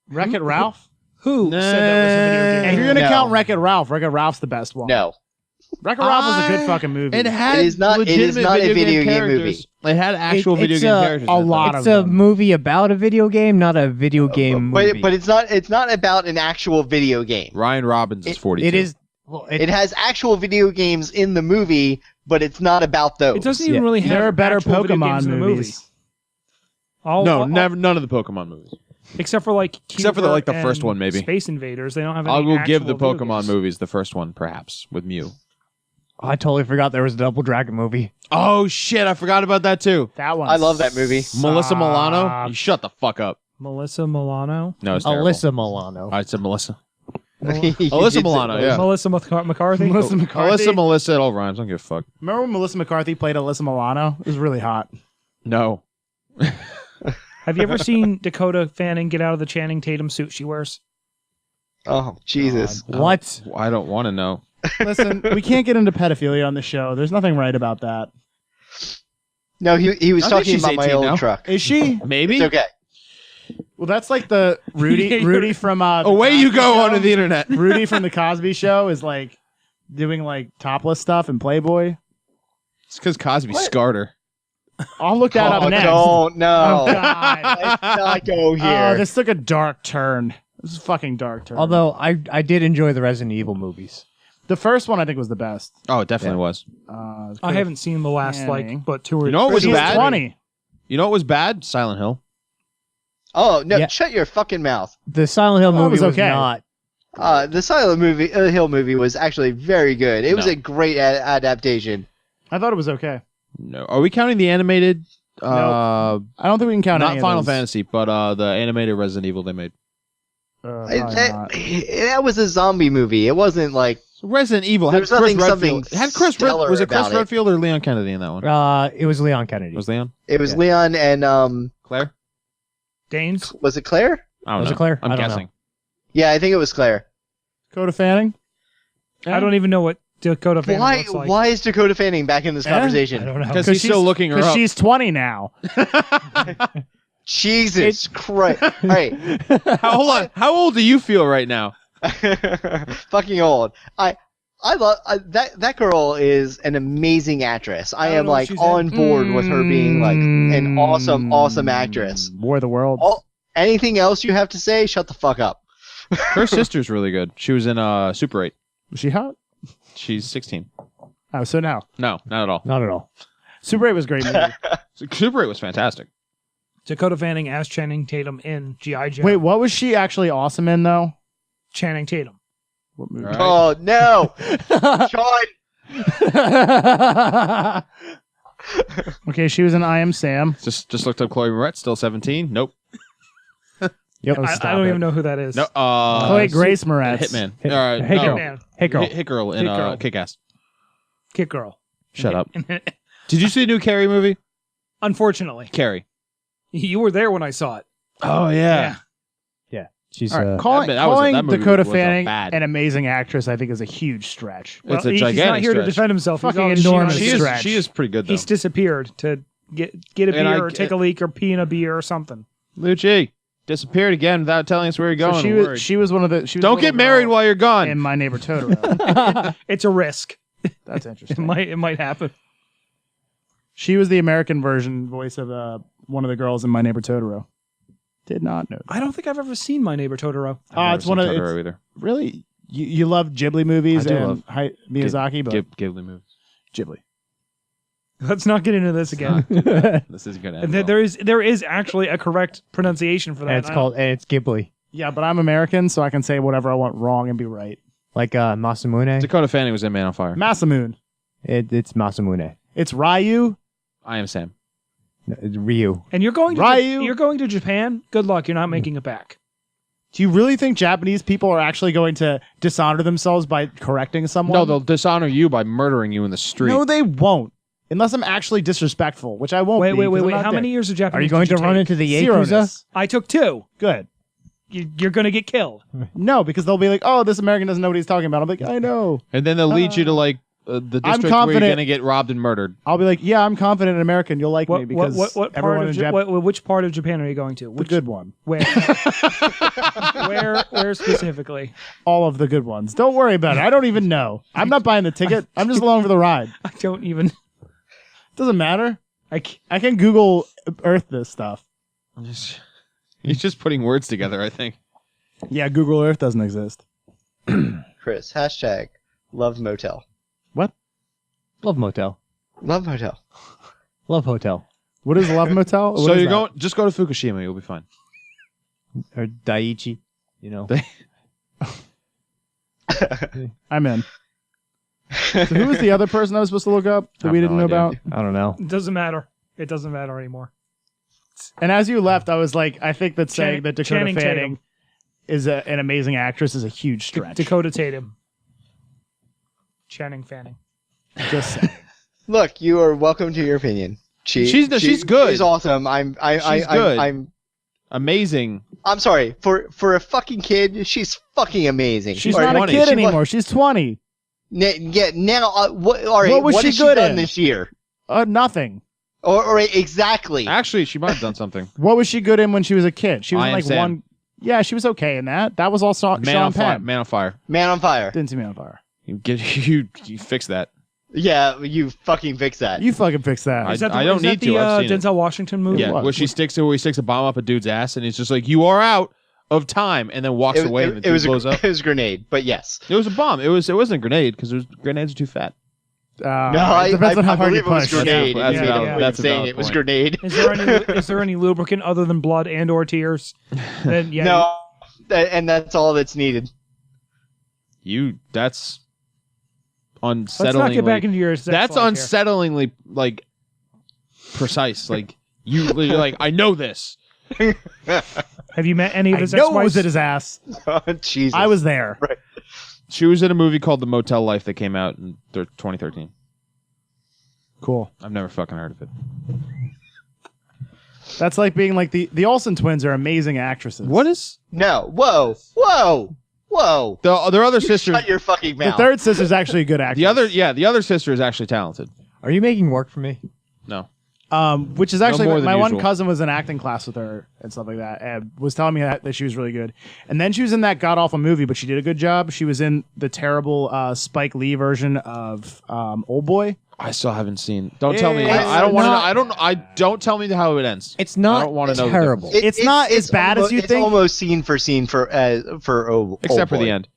Wreck-It Ralph. Who said that was a video game? If you're gonna No. count Wreck-It Ralph, Wreck-It Ralph's the best one. No. Wreck-It Ralph was a good fucking movie. It had It is not- it is legitimate not a video game characters. It had actual video it's game a- characters. a in it, lot though. of It's a them. movie about a video game, not a video game movie. But it's not about an actual video game. Ryan Robbins is 42. It is. Well, It has actual video games in the movie, but it's not about those. It doesn't even Yeah. really have There are better actual video Pokemon games in the movies. movie. No, never. None of the Pokemon movies. Except for like Except for the- like, the Kyogre first and one, maybe. Space Invaders. They don't have any I will give the actual video Pokemon games. movies the first one, perhaps with Mew. I totally forgot there was a Double Dragon movie. Oh shit, I forgot about that too. That one. I love that movie. Melissa Milano, you shut the fuck up. Melissa Milano. No, it's terrible. Alyssa Milano. I said Melissa. You Alyssa did Milano, say- yeah. Melissa McCarthy. Melissa McCarthy. Melissa, it all rhymes. I don't give a fuck. Remember when Melissa McCarthy played Alyssa Milano? It was really hot. No. Have you ever seen Dakota Fanning get out of the Channing Tatum suit she wears? Oh, Jesus. What? I don't want to know. Listen, we can't get into pedophilia on the show. There's nothing right about that. No, he was I think talking she's about my 18 old now. truck. Is she? Maybe. It's okay. Well, that's like the Rudy from the Away you Cosby go Show. onto the internet. Rudy from the Cosby Show is like doing like topless stuff in Playboy. It's because Cosby scarred her. I'll look that up next. Don't no. Oh, God. Let's not go here. Oh, this took a dark turn. This is a fucking dark turn. Although I did enjoy the Resident Evil movies. the first one I think was the best. Oh, it definitely was. I haven't seen the last Fanning. but 2 or You know what was She's bad? 20. You know what was bad? Silent Hill. Oh no! Yeah. Shut your fucking mouth. The Silent Hill That movie was was okay. not. The Silent Hill movie was actually very good. It was No. a great adaptation. I thought it was okay. No. Are we counting the animated? I don't think we can count Not any Final of those. Fantasy, but the animated Resident Evil they made. Probably not. That was a zombie movie. It wasn't like So Resident Evil There's had Chris nothing- Redfield. something Had Chris stellar was it Chris about it. Redfield or Leon Kennedy in that one? It was Leon Kennedy. Was Leon? it was Yeah. Leon and Claire? Danes. was it Claire? I don't Was know. it Claire? I'm I don't guessing. Yeah, I think it was Claire. Dakota Fanning? I don't even know what Dakota Fanning Why? looks like. Why is Dakota Fanning back in this I conversation? don't know. Because he's still looking her up. she's 20 now. Jesus Christ! All right, Hold on. How old do you feel right now? fucking old. I love that girl is an amazing actress. I don't am know what like she's on board with her being like an awesome actress. War of the Worlds. Anything else you have to say? Shut the fuck up. Her sister's really good. She was in Super 8. Was she hot? She's 16. Oh, so now. No, not at all. Not at all. Super 8 was a great movie. Super 8 was fantastic. Dakota Fanning as Channing Tatum in G.I. Joe. Wait, what was she actually awesome in, though? Channing Tatum. What movie? All right. Oh no, Sean! Okay, she was in I Am Sam. Just looked up Chloe Moretz, still 17. Nope. Yep. Oh, I stop don't it. even know who that is. No. Chloe Grace Moretz. Hitman. Hit- All right. Hey, no. girl. Man, Hey, girl. Hit girl in Hit girl. Kick-Ass. Kid Girl. Shut up. Did you see the new Carrie movie? Unfortunately, Carrie. you were there when I saw it. Oh Yeah. She's All right, that calling movie Dakota was a Fanning bad- an amazing actress, I think, is a huge stretch. It's a he's not gigantic here to stretch. defend himself. He's Fucking on- enormous She stretch. is pretty good though. He's disappeared to get a And beer or take a leak or pee in a beer or something. Lucci disappeared again without telling us where you're going. So We're worried. she was one of the. She was Don't the get little married girl while you're gone. in My Neighbor Totoro. It's a risk. That's It interesting. might happen. She was the American version voice of one of the girls in My Neighbor Totoro. Did not know. I don't think I've ever seen My Neighbor Totoro. I've never it's one seen of Totoro it's, either. really you love Ghibli movies I do and love Miyazaki, but Ghibli movies. Ghibli. Let's not get into this again. This is gonna. And End there is actually a correct pronunciation for that. and it's Ghibli. Yeah, but I'm American, so I can say whatever I want wrong and be right. Like Masamune. Dakota Fanning was in Man on Fire. Masamune. It's Masamune. It's Ryu. I Am Sam. No, it's Ryu. And you're going to Ryu. you're going to Japan. Good luck. You're not making it back. Do you really think Japanese people are actually going to dishonor themselves by correcting someone? No, they'll dishonor you by murdering you in the street. No, they won't. Unless I'm actually disrespectful, which I won't Wait, be. 'cause I'm wait. not How there. many years of Japanese? Are you going did to run take? into the Yakuza? Zero-ness. I took 2. Good. You're going to get killed. No, because they'll be like, oh, this American doesn't know what he's talking about. I'm like, I know. And then they'll lead you to like the district where you're confident- gonna get robbed and murdered. I'll be like, yeah, I'm confident in American. You'll like me because what part everyone of in Japan. which part of Japan are you going to? The Which good one. where? where specifically? All of the good ones. Don't worry about it. I don't even know. I'm not buying the ticket. I'm just along for the ride. I don't even. Doesn't matter. I can't. I can Google Earth this stuff. He's just putting words together. I think. Yeah, Google Earth doesn't exist. Chris, hashtag love motel. Love Motel. Love motel. Love Hotel. What is Love Motel? What So is you're that? going. Just go to Fukushima. You'll be fine. Or Daiichi. You know. I'm in. So who was the other person I was supposed to look up that I we have didn't no know idea. about? I don't know. It doesn't matter. It doesn't matter anymore. And as you left, I was like, I think that saying Channing- that Dakota Channing Fanning Tatum. is an amazing actress is a huge stretch. Dakota Tatum. Channing Fanning. Just saying. Look, you are welcome to your opinion. She's good. She's awesome. She's good. Amazing. I'm sorry. For a fucking kid, she's fucking amazing. She's All not right, a kid she anymore. She's 20. Yeah, now, what? All right. What was what she has good done in? this year? Nothing. Or exactly. Actually, she might have done something. What was she good in when she was a kid? She was I in Am like Sam. one. Yeah, she was okay in that. That was all Sean Man on fire. Penn. Man on fire. Man on Fire. Didn't see Man on Fire. You fix that. Yeah, you fucking fix that. You fucking fix that. I- Is that the, don't is that need the, to, I've seen it. Denzel Washington movie? Yeah, what? where he sticks a bomb up a dude's ass, and he's just like, "You are out of time," and then walks away, and the dude blows up. It was a grenade, but yes. It was a bomb. It wasn't a grenade because grenades are too fat. No, I depends on how hard you believe it was push. grenade. Yeah, that's You made valid- a point that's of a saying valid it was point. grenade. Is there any lubricant other than blood and or tears? Then yeah. No, and that's all that's needed. That's Let's not unsettlingly. get back into your. sex That's life here. unsettlingly like precise. Like you're like, I know this. Have you met any of I his know it ex-wives? was at his ass. Jesus. I was there. She was in a movie called The Motel Life that came out in 2013. Cool. I've never fucking heard of it. That's like being like the Olsen twins are amazing actresses. What is No. Whoa. their other sister? Shut your fucking The mouth. third sister's actually a good actress. The other sister is actually talented. Are you making work for me? No, Which is actually more than my one usual. cousin was in acting class with her and stuff like that, and was telling me that she was really good. And then she was in that god awful movie, but she did a good job. She was in the terrible Spike Lee version of Old Boy. I still haven't seen. Don't tell me. It's I don't want to know. not- I don't tell me how it ends. It's not I don't want to know the terrible. difference. It's not as bad as you it's think. almost scene for scene for Old Except for Boy. the end.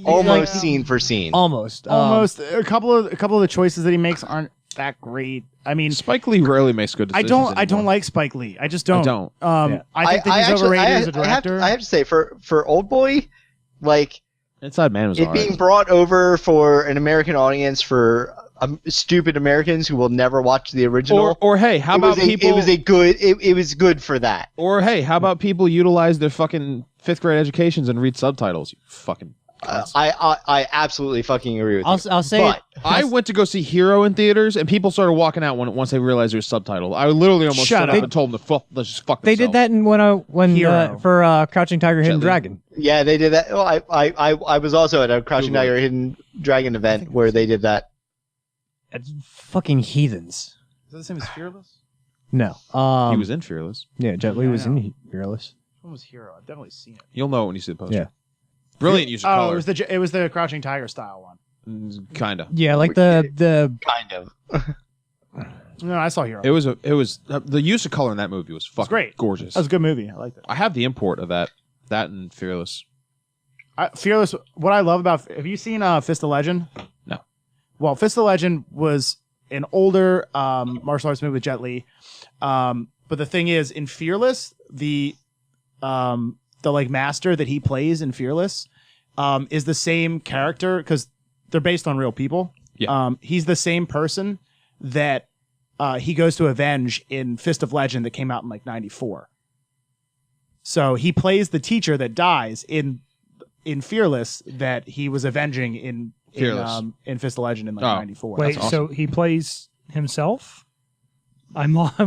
Almost scene for scene. Almost. Almost a couple of the choices that he makes aren't that great. I mean, Spike Lee rarely makes good I decisions. don't anymore. like Spike Lee. I just don't. don't. I think that he's actually- overrated as a I have director. to say for Old Boy, like Inside Man was it alright. being brought over for an American audience for stupid Americans who will never watch the original. Or hey, how it about was a, people? It was a good. It was good for that. Or hey, how about people utilize their fucking 5th grade educations and read subtitles? You fucking. I absolutely fucking agree with you. I'll say But I went to go see Hero in theaters, and people started walking out once they realized there was subtitle. I literally almost Shut stood up up. and told them to let's just fuck they did themselves. that when Hero. for Crouching Tiger, Hidden Jet Li. Dragon. yeah, they did that. Well, I was also at a Crouching Google it. Tiger, Hidden Dragon event where they did that. It's fucking heathens. Is that the same as Fearless? No. He was in Fearless. Yeah, Jet Li Yeah, I was know. in Fearless. One was Hero. I've definitely seen it. You'll know it when you see the poster. Yeah. Brilliant use of Oh, color. it was the Crouching Tiger style one. Kinda. Yeah, like the Kind of. No, I saw Hero. It was the use of color in that movie was fucking great. gorgeous. That was a good movie. I liked it. I have the import of that and Fearless. Fearless. What I love about have you seen Fist of Legend? No. Well, Fist of Legend was an older martial arts movie with Jet Li, but the thing is, in Fearless, the like master that he plays in Fearless is the same character because they're based on real people. Yeah. He's the same person that he goes to avenge in Fist of Legend that came out in like '94. So he plays the teacher that dies in Fearless that he was avenging in Fearless. in Fist of Legend in like Oh. '94. Wait, That's so he plays himself? I'm lost.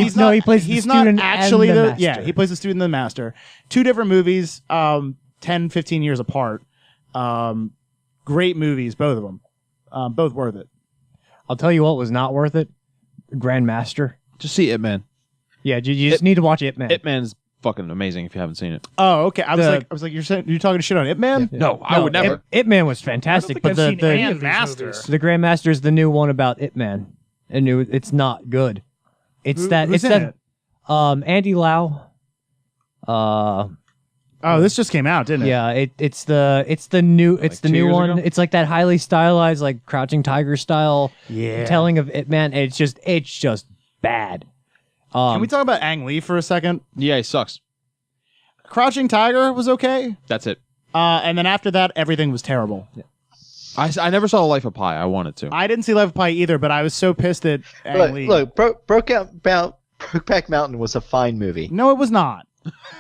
He's No, not. he plays the He's not student actually and the the. master. Yeah, he plays the student and the master. Two different movies, 10, 15 years apart. Great movies, both of them. Both worth it. I'll tell you what was not worth it. Grandmaster. Just see It Man. Yeah, you just need to watch It Man. It Man's fucking amazing if you haven't seen it. Oh, okay. I was The- like, you're talking shit on It Man? No, I would never. It Man was fantastic, think but I've seen any the of these Masters. movies. the Grandmaster is the new one about It Man, and it's not good. It's Who's it's in that it? Andy Lau. Oh, this just came out, didn't it? Yeah, it's the new Like 2 new years one. ago? It's like that highly stylized, like Crouching Tiger style Yeah. telling of It Man. It's just bad. Can we talk about Ang Lee for a second? Yeah, he sucks. Crouching Tiger was okay, That's it. and then after that, everything was terrible. I never saw Life of Pi. I wanted to. I didn't see Life of Pi either, but I was so pissed at Ang Lee. Look, Brokeback Mountain was a fine movie. No, it was not.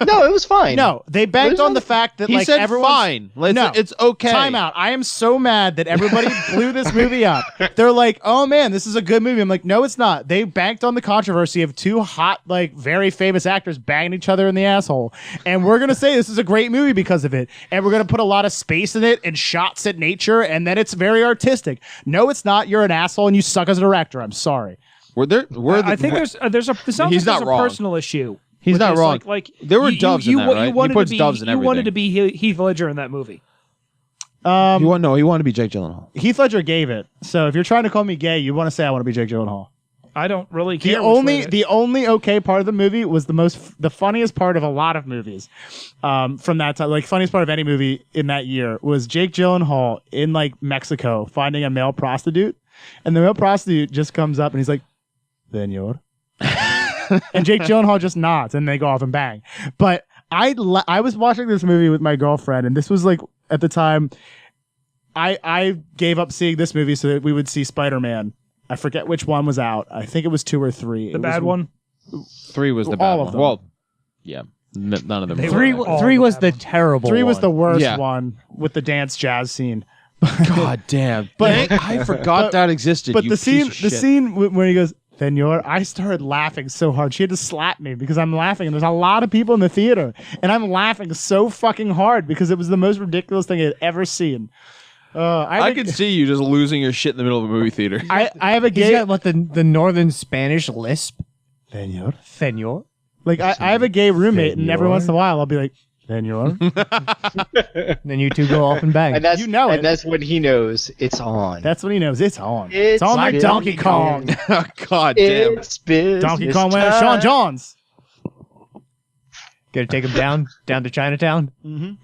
No, it was fine. No, they banked on the fact that He like said everyone's fine. No. It's okay. Time out. I am so mad that everybody blew this movie up. They're like, oh man, this is a good movie. I'm like, no, it's not. They banked on the controversy of two hot, like very famous actors banging each other in the asshole. And we're going to say this is a great movie because of it. And we're going to put a lot of space in it and shots at nature. And then it's very artistic. No, it's not. You're an asshole and you suck as a director. I'm sorry. I think there's a. It sounds He's like not there's a wrong. personal issue. He's which not is wrong. Like there were doves in that, right? He puts doves in everything. You wanted to be Heath Ledger in that movie. He wanted to be Jake Gyllenhaal. Heath Ledger gave it. So if you're trying to call me gay, you want to say I want to be Jake Gyllenhaal. I don't really care. The only okay part of the movie was the funniest part of a lot of movies from that time. Like funniest part of any movie in that year was Jake Gyllenhaal in like Mexico finding a male prostitute, and the male prostitute just comes up and he's like, "Señor," and Jake Gyllenhaal just nods and they go off and bang. But I was watching this movie with my girlfriend, and this was like at the time I gave up seeing this movie so that we would see Spider-Man. I forget which one was out. I think it was 2 or 3. The bad one. 3 was the bad all of one. them. Well, yeah, none of them. They were. were- Three Oh, was that the one. terrible 3 was one. the worst Yeah. one with the dance jazz scene. God damn. But- I forgot that existed. But you the scene, piece of shit. when he goes, "Señor," I started laughing so hard. She had to slap me because I'm laughing, and there's a lot of people in the theater, and I'm laughing so fucking hard because it was the most ridiculous thing I had ever seen. I could see you just losing your shit in the middle of a movie theater. I have a He's gay. got what the northern Spanish lisp. Señor. Senor. Like I have a gay roommate, and every Señor. once in a while I'll be like, "Señor." Then you two go off and bang. And that's You know it. and that's when he knows it's on. That's when he knows it's on. It's on like been Donkey Kong. God damn. It's business Donkey Kong went to Sean time. Johns. Gotta take him down to Chinatown.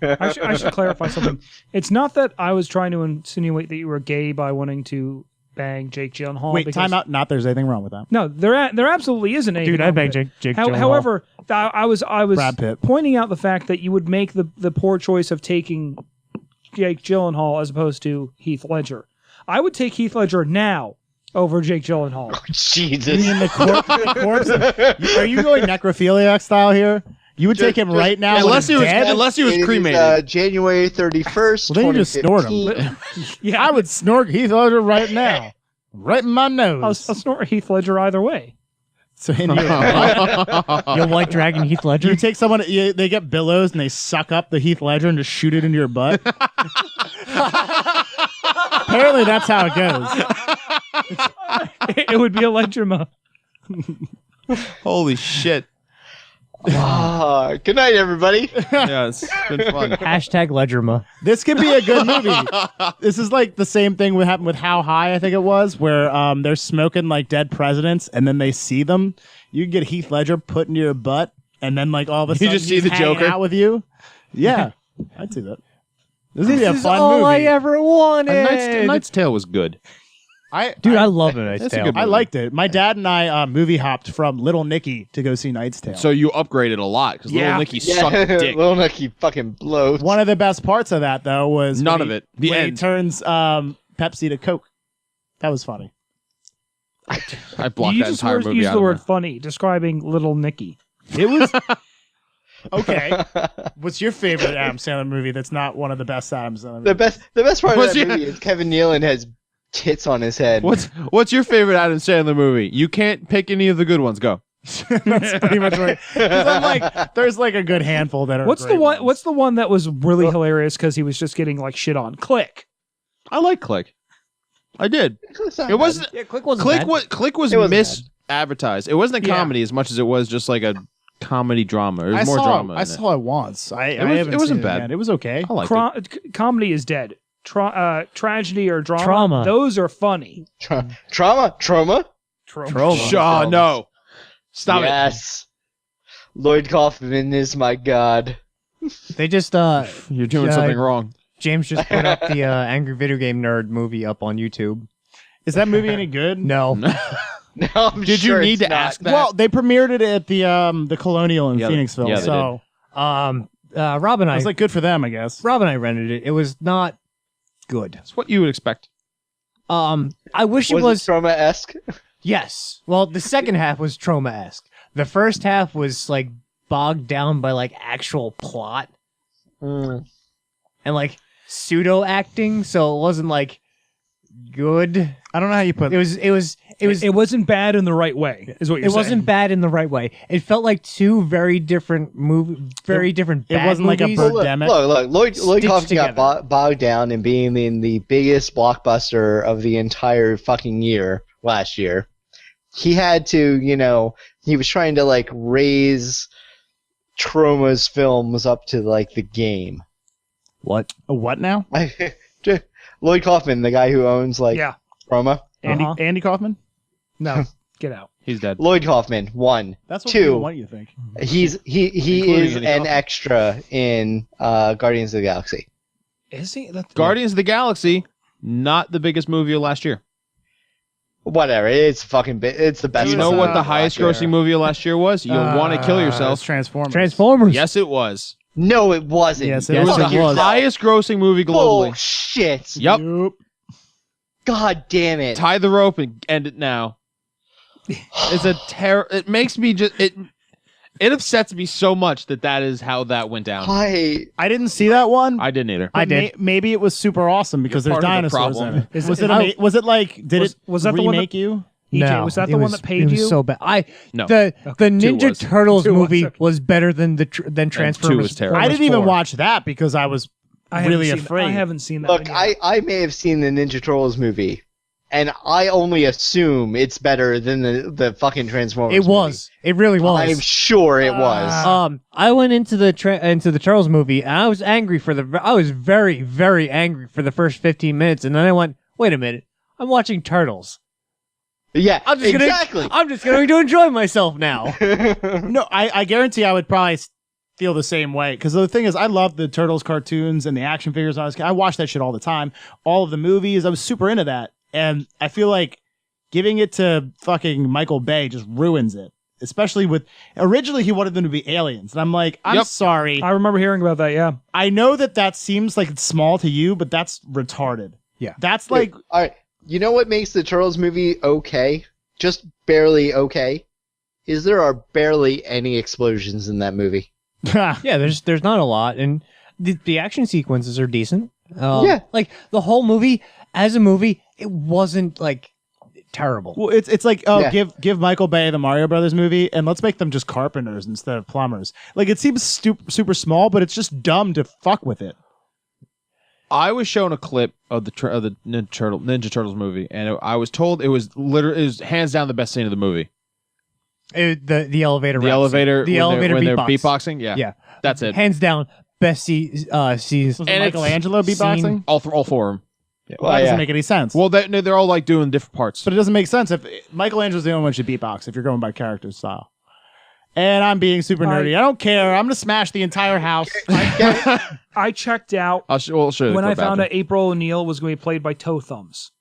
I should clarify something. It's not that I was trying to insinuate that you were gay by wanting to bang Jake Gyllenhaal. Wait, because- time out. Not there's anything wrong with that. No, there absolutely isn't anything. Dude, I wrong bang with it. Jake Gyllenhaal. However, I was Brad Pitt. pointing out the fact that you would make the poor choice of taking Jake Gyllenhaal as opposed to Heath Ledger. I would take Heath Ledger now over Jake Gyllenhaal. Jesus. In the corpse. Are you going necrophiliac style here? You would take him right now. Unless he when was he's dead? unless he was It is, cremated. January 31st. Well, then you just snort him. 2015. Yeah, I would snort Heath Ledger right now, right in my I'll nose. snort Heath Ledger either way. So in your, You'll like dragging Heath Ledger? you take someone, they get billows and they suck up the Heath Ledger and just shoot it into your butt. Apparently, that's how it goes. It would be a Ledgerma. Holy shit. Ah, good night, everybody. Yeah, it's been fun. Hashtag Ledgerma. This could be a good movie. This is like the same thing that happened with How High, I think it was, where they're smoking like dead presidents and then they see them. You can get Heath Ledger put into your butt and then like all of a sudden just see he's the hanging Joker? out with you. Yeah, I'd see that. This would be a This is fun all movie. I ever wanted. A Knight's Tale was good. Dude, I love A Knight's That's a Tale. good I liked it. My dad and I movie hopped from Little Nicky to go see Knight's Tale. So you upgraded a lot because Yeah. Little Nicky sucked dick. Little Nicky fucking blows. one of the best parts of that though was None when of it. The when end. he turns Pepsi to Coke. That was funny. I blocked You that just entire movie used out the of word there. funny describing Little Nicky. It was okay. What's your favorite Adam Sandler movie that's not one of the best Adam Sandler movies? The best part of What's that your- movie is Kevin Nealon has tits on his head. What's your favorite Adam Sandler movie? You can't pick any of the good ones. Go. That's pretty much right. 'Cause I'm like, there's like a good handful that are. What's the great one? ones. What's the one that was really hilarious because he was just getting like shit on? Click. I like Click. I did. It's not It wasn't. Yeah, Click wasn't Click. bad. What? Click was It wasn't misadvertised. It wasn't a Yeah. comedy as much as it was just like a comedy drama. There was I more saw, drama. I in saw it once. I was- haven't it wasn't seen bad. again. It was okay. I liked it. Comedy is dead. Tragedy or drama. Trauma. Those are funny. Trauma. Trauma. Shaw, no. Stop it. Yes. Lloyd Kaufman is my god. They just You're doing Yeah, something wrong. James just put up the Angry Video Game Nerd movie up on YouTube. Is that movie any good? No. No, I'm Did sure you need it's to not. ask that? Well, they premiered it at the Colonial in Yeah, they- Phoenixville. yeah, they so Rob and I I was like, good for them, I guess. Rob and I rented it. It was not good. It's what you would expect. I wish it Was was. it trauma-esque? Yes. Well, the second half was trauma-esque. The first half was like bogged down by like actual plot Mm. and like pseudo acting, so it wasn't like good. I don't know how you put It wasn't bad in the right way, is what you're It saying. wasn't bad in the right way. It felt like two very different different. It bad wasn't like a movies. bird- Look, Birdemic. Lloyd Kaufman together. got bogged down in being in the biggest blockbuster of the entire fucking year last year. He had to, he was trying to like raise Troma's films up to like the game. What? a what now? Lloyd Kaufman, the guy who owns like Yeah. Troma. Andy Kaufman? No, get out. He's dead. Lloyd Kaufman, one. That's what Two. people want you to think. He Including is Andy an Kaufman. extra in Guardians of the Galaxy. Is he? That's Guardians of the Galaxy, not the biggest movie of last year. Whatever, it's fucking it's the best. Do you know fucking what movie the of highest last year. grossing movie of last year was? You'll want to kill It's yourself. Transformers. Transformers. Yes, it was. No, it wasn't. Yes, It it was was. the highest grossing movie globally. Bullshit. Yep. Nope. God damn it. Tie the rope and end it now. It's a terror. It makes me just it upsets me so much that is how that went down. I I didn't see that one. I didn't either. but I did. maybe it was super awesome because You're there's part of the dinosaurs problem. in it. Is Was it- it? Was it like? Did Was- it? was that the one that- remake you? EJ, was that the one that paid it was you? so bad. No. The Ninja was. Turtles 2 was, movie okay. was better than than Transformers. was terrible. I didn't even 4. watch that because I was really afraid. I haven't seen that. look. one yet. I may have seen the Ninja Turtles movie, and I only assume it's better than the fucking Transformers. It was. It really movie. was. I'm sure it was. I went into the Turtles movie and I was angry I was very, very angry for the first 15 minutes, and then I went, wait a minute, I'm watching Turtles. Yeah, I'm just exactly. I'm just going to enjoy myself now. No, I guarantee I would probably feel the same way. Because the thing is, I love the Turtles cartoons and the action figures. I watch that shit all the time. All of the movies, I was super into that. And I feel like giving it to fucking Michael Bay just ruins it. Especially with, originally he wanted them to be aliens. And I'm like, I'm Yep. sorry. I remember hearing about that. Yeah. I know that seems like it's small to you, but that's retarded. Yeah. That's like, All right. You know what makes the Turtles movie okay? Just barely okay? Is there are barely any explosions in that movie. Yeah, there's not a lot, and the action sequences are decent. Yeah. Like the whole movie, as a movie, it wasn't like terrible. well, it's like, Yeah. give Michael Bay the Mario Brothers movie and let's make them just carpenters instead of plumbers. Like it seems super small, but it's just dumb to fuck with it. I was shown a clip of the Ninja Turtles movie, and I was told it was hands down the best scene of the movie. The elevator. The rap elevator, scene. The when elevator they're beatbox. beatboxing. Yeah, Yeah, that's it. hands down best scenes. Was it And it's Michelangelo beatboxing? All four of them. Well, that yeah. doesn't make any sense. Well, they're all like doing different parts. But it doesn't make sense if Michelangelo's the only one who should beatbox if you're going by character style. And I'm being super nerdy. I don't care. I'm gonna smash the entire house. I checked out I'll show you the when I clip found after. out April O'Neil was going to be played by Toe Thumbs.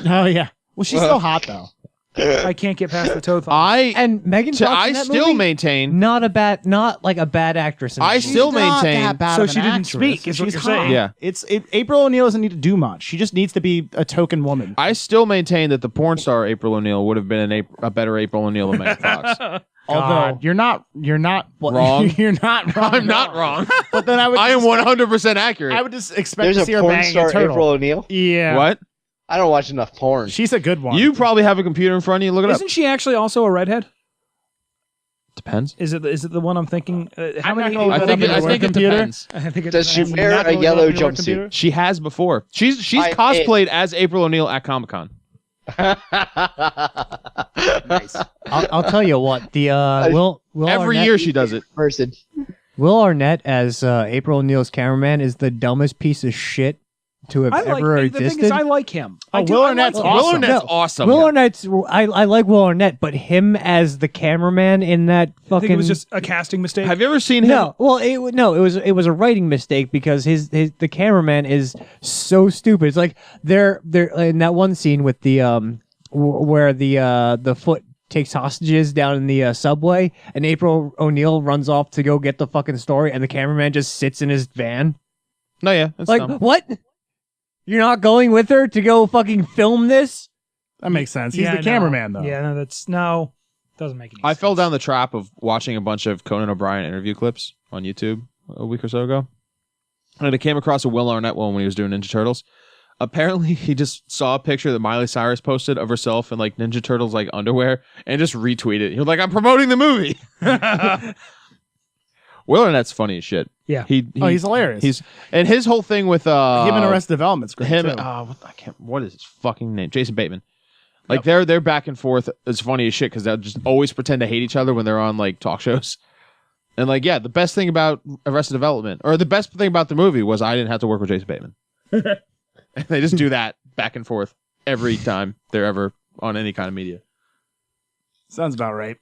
Oh yeah. Well, she's still hot though. I can't get past the Toe Thumbs. And Megan Fox I in that still movie, maintain. not like a bad actress. In I that movie. still She's not maintain. that bad So of an she didn't actress. speak, is what She's you're saying. hot. Yeah. April O'Neil doesn't need to do much. She just needs to be a token woman. I still maintain that the porn star April O'Neil would have been a better April O'Neil than Megan Fox. Although you're not Wrong. You're not wrong. I'm not wrong. But then I would I am just, 100% accurate. I would just expect There's to a see her porn banging star, a turtle. April O'Neil. Yeah. What? I don't watch enough porn. She's a good one. You probably have a computer in front of you. Look it up. Isn't she actually also a redhead? Depends. Is it the one I'm thinking? How I'm not many? gonna look I that think up on I your think it computer. depends. I think it Does she depends. wear Not a gonna yellow look at your jumpsuit? computer? She has before. She's cosplayed as April O'Neil at Comic Con. Nice. I'll tell you what. The Will Every Arnett, year she does it. Person. Will Arnett as April O'Neil's cameraman is the dumbest piece of shit to have I like. ever The existed. thing is, I like him. Oh, do- Will I Arnett's like him. Will awesome. Arnett's No. awesome. Will Arnett's. I like Will Arnett, but him as the cameraman in that I fucking. think it was just a casting mistake. Have you ever seen him? No, well, it was a writing mistake because the cameraman is so stupid. It's like they're in that one scene with the where the foot takes hostages down in the subway, and April O'Neil runs off to go get the fucking story, and the cameraman just sits in his van. No, yeah. That's Like dumb. what? You're not going with her to go fucking film this? That makes sense. He's Yeah, the cameraman, though. Yeah, no, doesn't make any sense. I fell down the trap of watching a bunch of Conan O'Brien interview clips on YouTube a week or so ago. And I came across a Will Arnett one when he was doing Ninja Turtles. Apparently, he just saw a picture that Miley Cyrus posted of herself in like Ninja Turtles like underwear and just retweeted. He was like, "I'm promoting the movie." Will Arnett's funny as shit. Yeah. He's hilarious. And his whole thing with him and Arrested Development's great him. too. What is his fucking name? Jason Bateman. Like their back and forth is funny as shit because they'll just always pretend to hate each other when they're on like talk shows. And like, yeah, the best thing about Arrested Development, or the best thing about the movie, was I didn't have to work with Jason Bateman. And they just do that back and forth every time they're ever on any kind of media. Sounds about right.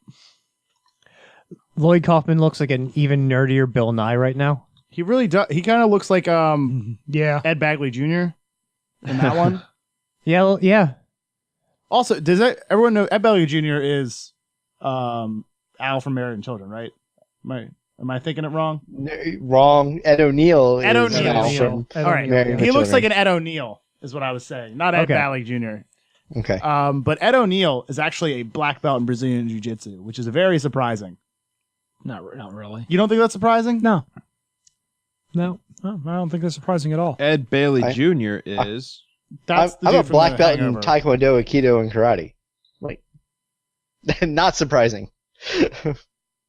Lloyd Kaufman looks like an even nerdier Bill Nye right now. He really does. He kind of looks like Yeah. Ed Bagley Jr. in that one. Yeah. Also, does everyone know Ed Bagley Jr. is Al from Married and Children, right? Am I thinking it wrong? Wrong. Ed O'Neill. Ed is O'Neill. Al from All right. Married with He looks Children. like an Ed O'Neill, is what I was saying. Not Ed Okay. Bagley Jr. Okay. But Ed O'Neill is actually a black belt in Brazilian Jiu-Jitsu, which is very surprising. Not really. You don't think that's surprising? No. No, I don't think that's surprising at all. Ed Bailey I- Jr. is. That's the I'm dude a from black The belt in Hangover. Taekwondo, Aikido, and Karate. Like, not surprising.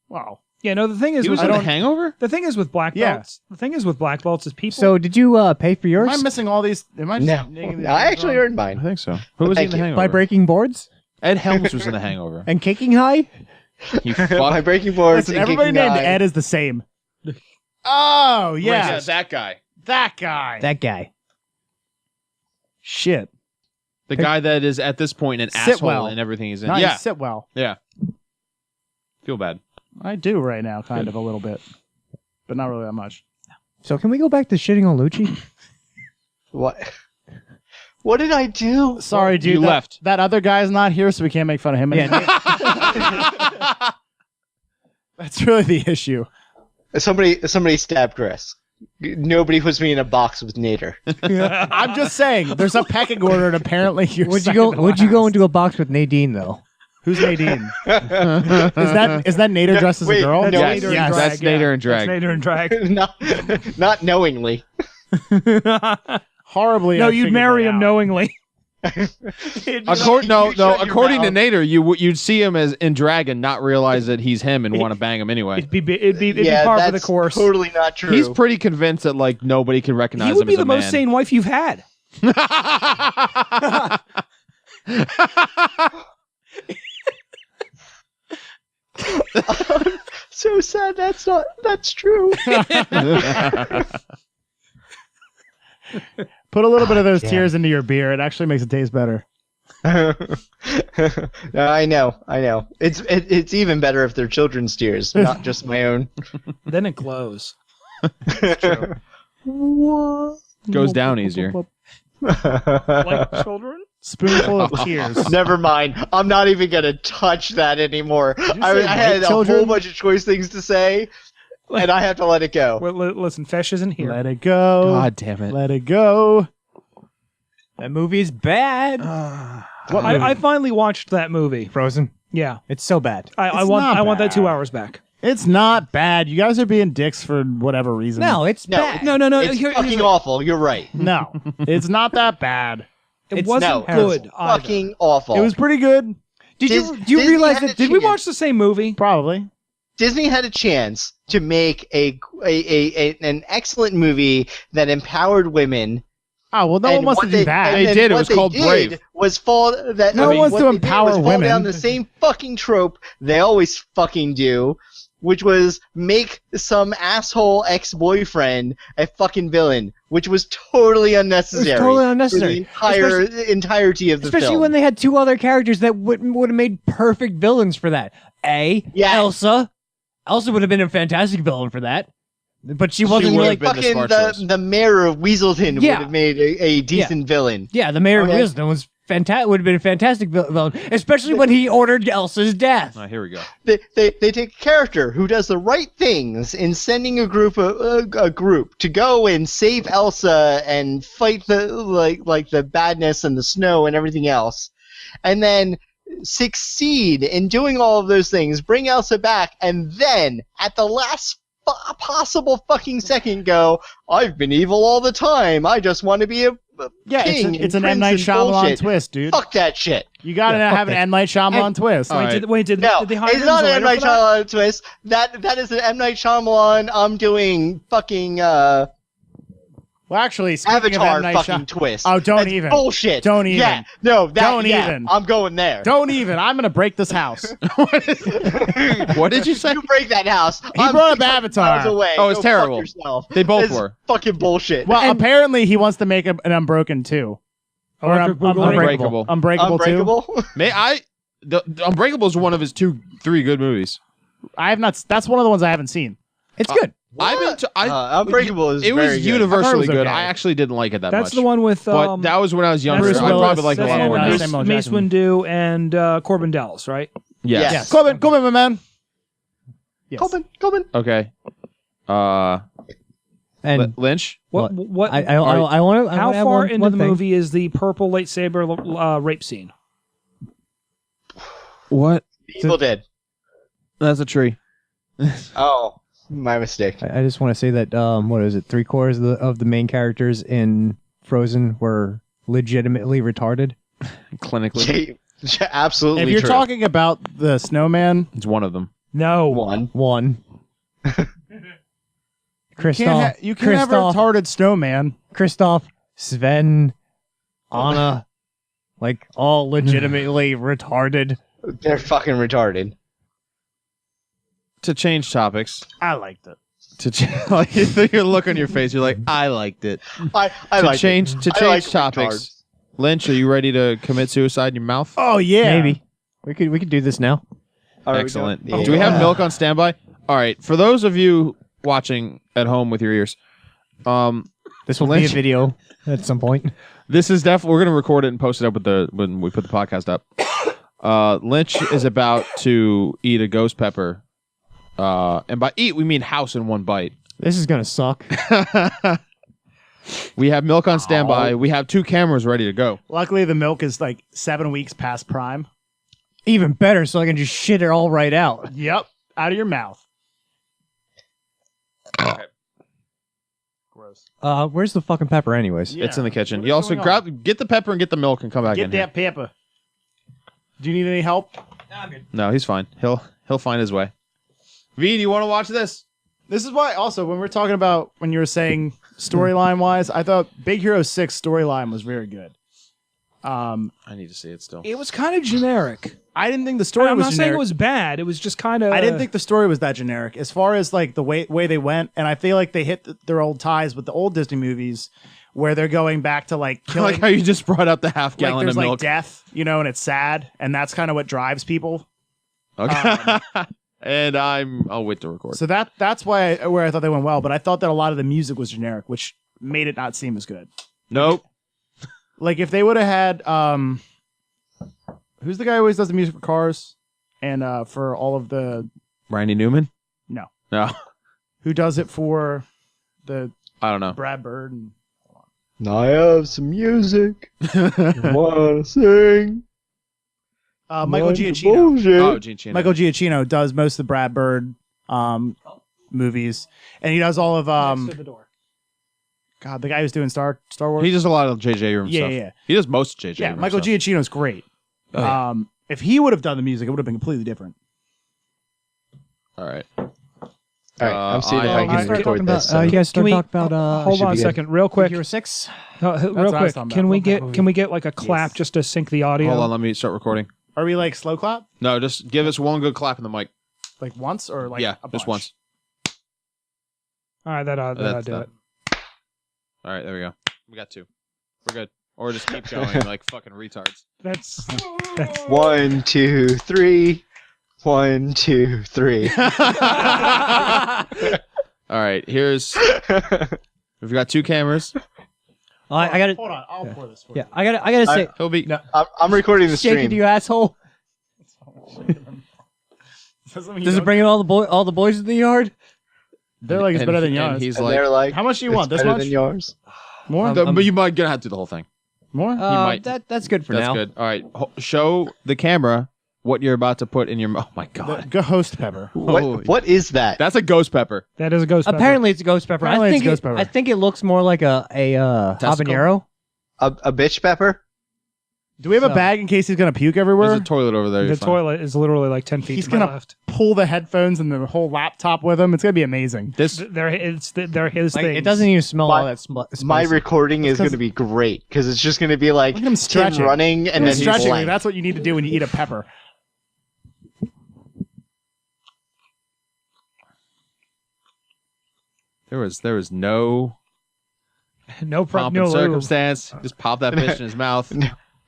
Wow. Yeah, no, the thing is He was with in The Hangover? the thing is with black Yeah. belts. The thing is with black belts is people So did you pay for Am yours I missing all these? Am I just No, naming these I things actually wrong? earned I mine. think so. Who was he in Thank The you. Hangover? by breaking boards Ed Helms was in The Hangover. and kicking high? You My fuck. breaking boards. Listen, and everybody kicking named guy. Ed is the same. Oh, yeah. that guy. That guy. That guy. Shit. The guy that is at this point an Sit asshole well. in everything he's in. Nice. Yeah. Sit well. Yeah. Feel bad. I do right now, kind of a little bit, but not really that much. So can we go back to shitting on Lucci? What? What did I do? Sorry, dude. You left. That other guy's not here, so we can't make fun of him anymore. Yeah. That's really the issue. Somebody stabbed Chris. Nobody puts me in a box with Nader. I'm just saying, there's a pecking order, and apparently you're. Would you second to go? Would you go last. into a box with Nadine though? Who's Nadine? Is that Nader dressed as Wait, a girl? no, Yes, Nader and yes. drag, that's Nader and drag. That's Nader and drag. not knowingly. Horribly. No, I you'd figured marry that him out. knowingly. According to Nader, you'd see him as in drag and not realize that he's him and want to bang him anyway. It'd be Yeah, par for that's the course. totally not true. He's pretty convinced that like nobody can recognize He him would be as the a most man. sane wife you've had. so sad. That's true. Put a little bit of those damn. tears into your beer. It actually makes it taste better. I know. It's even better if they're children's tears, not just my own. Then it glows. Goes down easier. Like children? Spoonful of tears. Never mind. I'm not even gonna touch that anymore. you I say had white a children? whole bunch of choice things to say, and I have to let it go. Well, listen, Fesh isn't here. Let it go. God damn it. Let it go. That movie is bad. I finally watched that movie. Frozen. Yeah, It's so bad. I It's want not that bad. 2 hours back. It's not bad. You guys are being dicks for whatever reason. No, it's No, bad. No. It's here's fucking the- awful. You're right. No, it's not that bad. It It's wasn't no, good. It's either. fucking awful. It was pretty good. Did Dis- you do you Disney realize had that? a Did we chance. watch the same movie? Probably. Disney had a chance to make an excellent movie that empowered women. Oh well, no one and wants what to do that. They and did. It what was they called did Brave. Was fall that No one wants what to they did empower was fall women. down the same fucking trope they always fucking do, which was make some asshole ex-boyfriend a fucking villain, which was totally unnecessary. totally unnecessary. For the entirety of the Especially film. when they had two other characters that would have made perfect villains for that. Yeah. Elsa. Elsa would have been a fantastic villain for that. But she wasn't would really. have been the fucking smart choice. the mayor of Weaselton Yeah. would have made a decent villain. Yeah, the mayor Okay. of Wisdom was would have been a fantastic villain, especially when he ordered Elsa's death. Here we go. They take a character who does the right things in sending a group to go and save Elsa and fight the the badness and the snow and everything else, and then succeed in doing all of those things, bring Elsa back, and then at the last possible fucking second go, I've been evil all the time. I just want to be a king. It's an M. Night Shyamalan bullshit. twist, dude. Fuck that shit. You gotta have an M. Night Shyamalan twist. All right. Did No, they hire it's him not as a an M. writer Night for that? Shyamalan twist. That is an M. Night Shyamalan. I'm doing fucking Well, actually, speaking Avatar of M. Night fucking twist. Oh, don't That's even. bullshit. Don't even. Yeah, no, Don't yeah, even. I'm going there. Don't even. I'm gonna break this house. What did you say? You break that house. He brought up Avatar. Miles away. Oh, it's Go fuck terrible. yourself. They both It's were. fucking bullshit. Well, apparently he wants to make an Unbroken too. Or Electric Boogaloo? Unbreakable. Unbreakable too. Unbreakable. The Unbreakable is one of his 3 good movies. I have not. That's one of the ones I haven't seen. It's good. Unbreakable is It very was good. universally was good. okay. I actually didn't like it that That's much. the one with But that was when I was younger. Bruce I Willis. probably like it a that's lot the more one now. with Samuel Mace Jackson. Windu and Corbin Dallas, right? Yes. Yes. Corbin, my man. Yes. Corbin. Okay. And Lynch. What? I want to. How far into the movie is the purple lightsaber rape scene? What? Evil Dead. That's a tree. Oh, my mistake. I just want to say that what is it? 3/4 of the main characters in Frozen were legitimately retarded. Clinically. Absolutely If you're true. talking about the snowman, It's one of them. No. One. Kristoff. you can't have a retarded snowman. Kristoff, Sven, Anna, like all legitimately retarded. They're fucking retarded. To change topics. I liked it. Like your look on your face, you're like, I liked it. I To like change it. to I change like topics. retards. Lynch, are you ready to commit suicide in your mouth? Oh yeah, Maybe we could do this now. Are we Excellent. going? Do we have Yeah. milk on standby? All right. For those of you watching at home with your ears, This will be a Lynch- video at some point. this is definitely we're gonna record it and post it up when we put the podcast up. Lynch is about to eat a ghost pepper, and by eat we mean house in one bite. This is gonna suck. We have milk on standby. We have 2 cameras ready to go. Luckily, the milk is like 7 weeks past prime. Even better, so I can just shit it all right out. Yep, out of your mouth. Gross. Where's the fucking pepper, anyways? Yeah. It's in the kitchen. What You is also going on? get the pepper and get the milk and come back Get in here. that pepper. Do you need any help? No, he's fine. He'll find his way. V, do you want to watch this? This is why also when we're talking about when you were saying storyline wise, I thought Big Hero 6 storyline was very good. I need to see it still. It was kind of generic. I didn't think the story I'm was not generic. saying it was bad. It was just kind of. I didn't think the story was that generic as far as like the way they went, and I feel like they hit their old ties with the old Disney movies where they're going back to like I killing like how you just brought out the half like gallon there's of like milk. death, and it's sad, and that's kind of what drives people. Okay. And I'll wait to record. So that's why where I thought they went well, but I thought that a lot of the music was generic, which made it not seem as good. Nope. Like if they would have had who's the guy who always does the music for Cars and for all of the Randy Newman? No. No. who does it for the I don't know. Brad Bird and I have some music. Wanna sing? Michael Bunch of Giacchino. bullshit. Oh, Gene Chino. Michael Giacchino does most of the Brad Bird movies, and he does all of Next to the door. God, the guy who's doing Star Wars. He does a lot of J.J. Abrams Yeah, stuff. yeah. He does most J.J. yeah, Abrams Michael stuff. Giacchino's great. Oh, yeah. If he would have done the music, it would have been completely different. All right. All right, I'm seeing if I I can start record this. so- you guys start we- talking about Hold should on a be good. second, real quick. Hero 6. Real what I was quick. talking Can about. we get like a clap just to sync the audio? Hold on, let me start recording. Are we like slow clap, No, just give us one good clap in the mic. like once or like yeah, a just bunch? once. All right, that'll That's do done. it. All right, there we go. We got 2. We're good. Or just keep going like fucking retards. That's 1, 2, 3. 1, 2, 3. All right, we've got 2 cameras. I got to. Hold on, I'll pour this for Yeah, you. I got to say, He'll be. I'm recording the shake it, stream. you asshole. Does it bring in all the boys in the yard? They're like, it's better than and yours. he's And like, they're like, How much do you "It's want? This better much? than yours. More? but you might gonna have to do the whole thing. More? might. That's good for That's now. good. All right, show the camera what you're about to put in your mouth. Oh my god, Ghost pepper. Holy- What is that? that's a ghost pepper. That is a ghost pepper. Apparently, it's a ghost pepper. Apparently I it's think ghost pepper. I think it looks more like a Testicle? habanero. A bitch pepper? Do we have a So- bag in case he's gonna puke everywhere? There's a toilet over there. The you're fine. toilet is literally like 10 feet He's to my gonna left. pull the headphones and the whole laptop with him. It's gonna be amazing. This They're his Like, things. it doesn't even smell My- all that spicy. My recording is 'cause- going to be great because it's just going to be like Look at him Tim stretching. running and then Stretching. blank. That's what you need to do when you eat a pepper. there was no no prep, pomp no and lube. circumstance. Just pop that bitch in his mouth.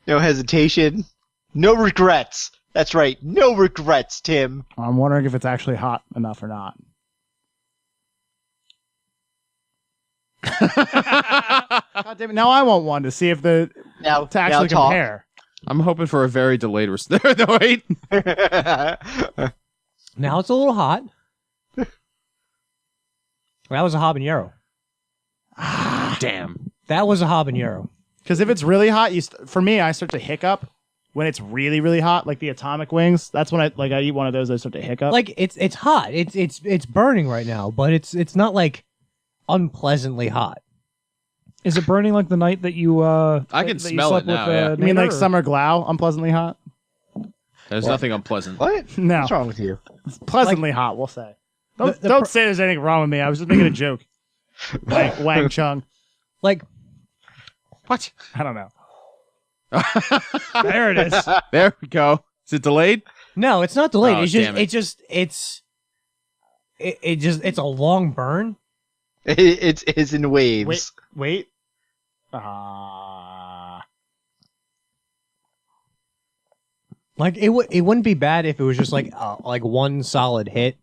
No hesitation. No regrets. That's right. No regrets, Tim. I'm wondering if it's actually hot enough or not. God damn it! Now I want one to see if the Now, to actually now talk. compare. I'm hoping for a very delayed response. No, wait. Now it's a little hot. That was a habanero. Damn. That was a habanero. Because if it's really hot, for me, I start to hiccup when it's really, really hot, like the atomic wings. That's when I eat one of those. I start to hiccup. Like it's hot. It's burning right now, but it's not like unpleasantly hot. Is it burning like the night that you I can that you smell slept it now, with, yeah. you mean like Nader, or- summer glow, unpleasantly hot? There's nothing unpleasant. What? No, What's wrong with you? pleasantly hot. We'll say. Don't The don't say there's anything wrong with me. I was just making a joke. Like Wang Chung. Like What? I don't know. There it is. There we go. Is it delayed? no, it's not delayed. Oh, It's just damn it. it's a long burn. It's in waves. Wait. Like it wouldn't be bad if it was just like one solid hit.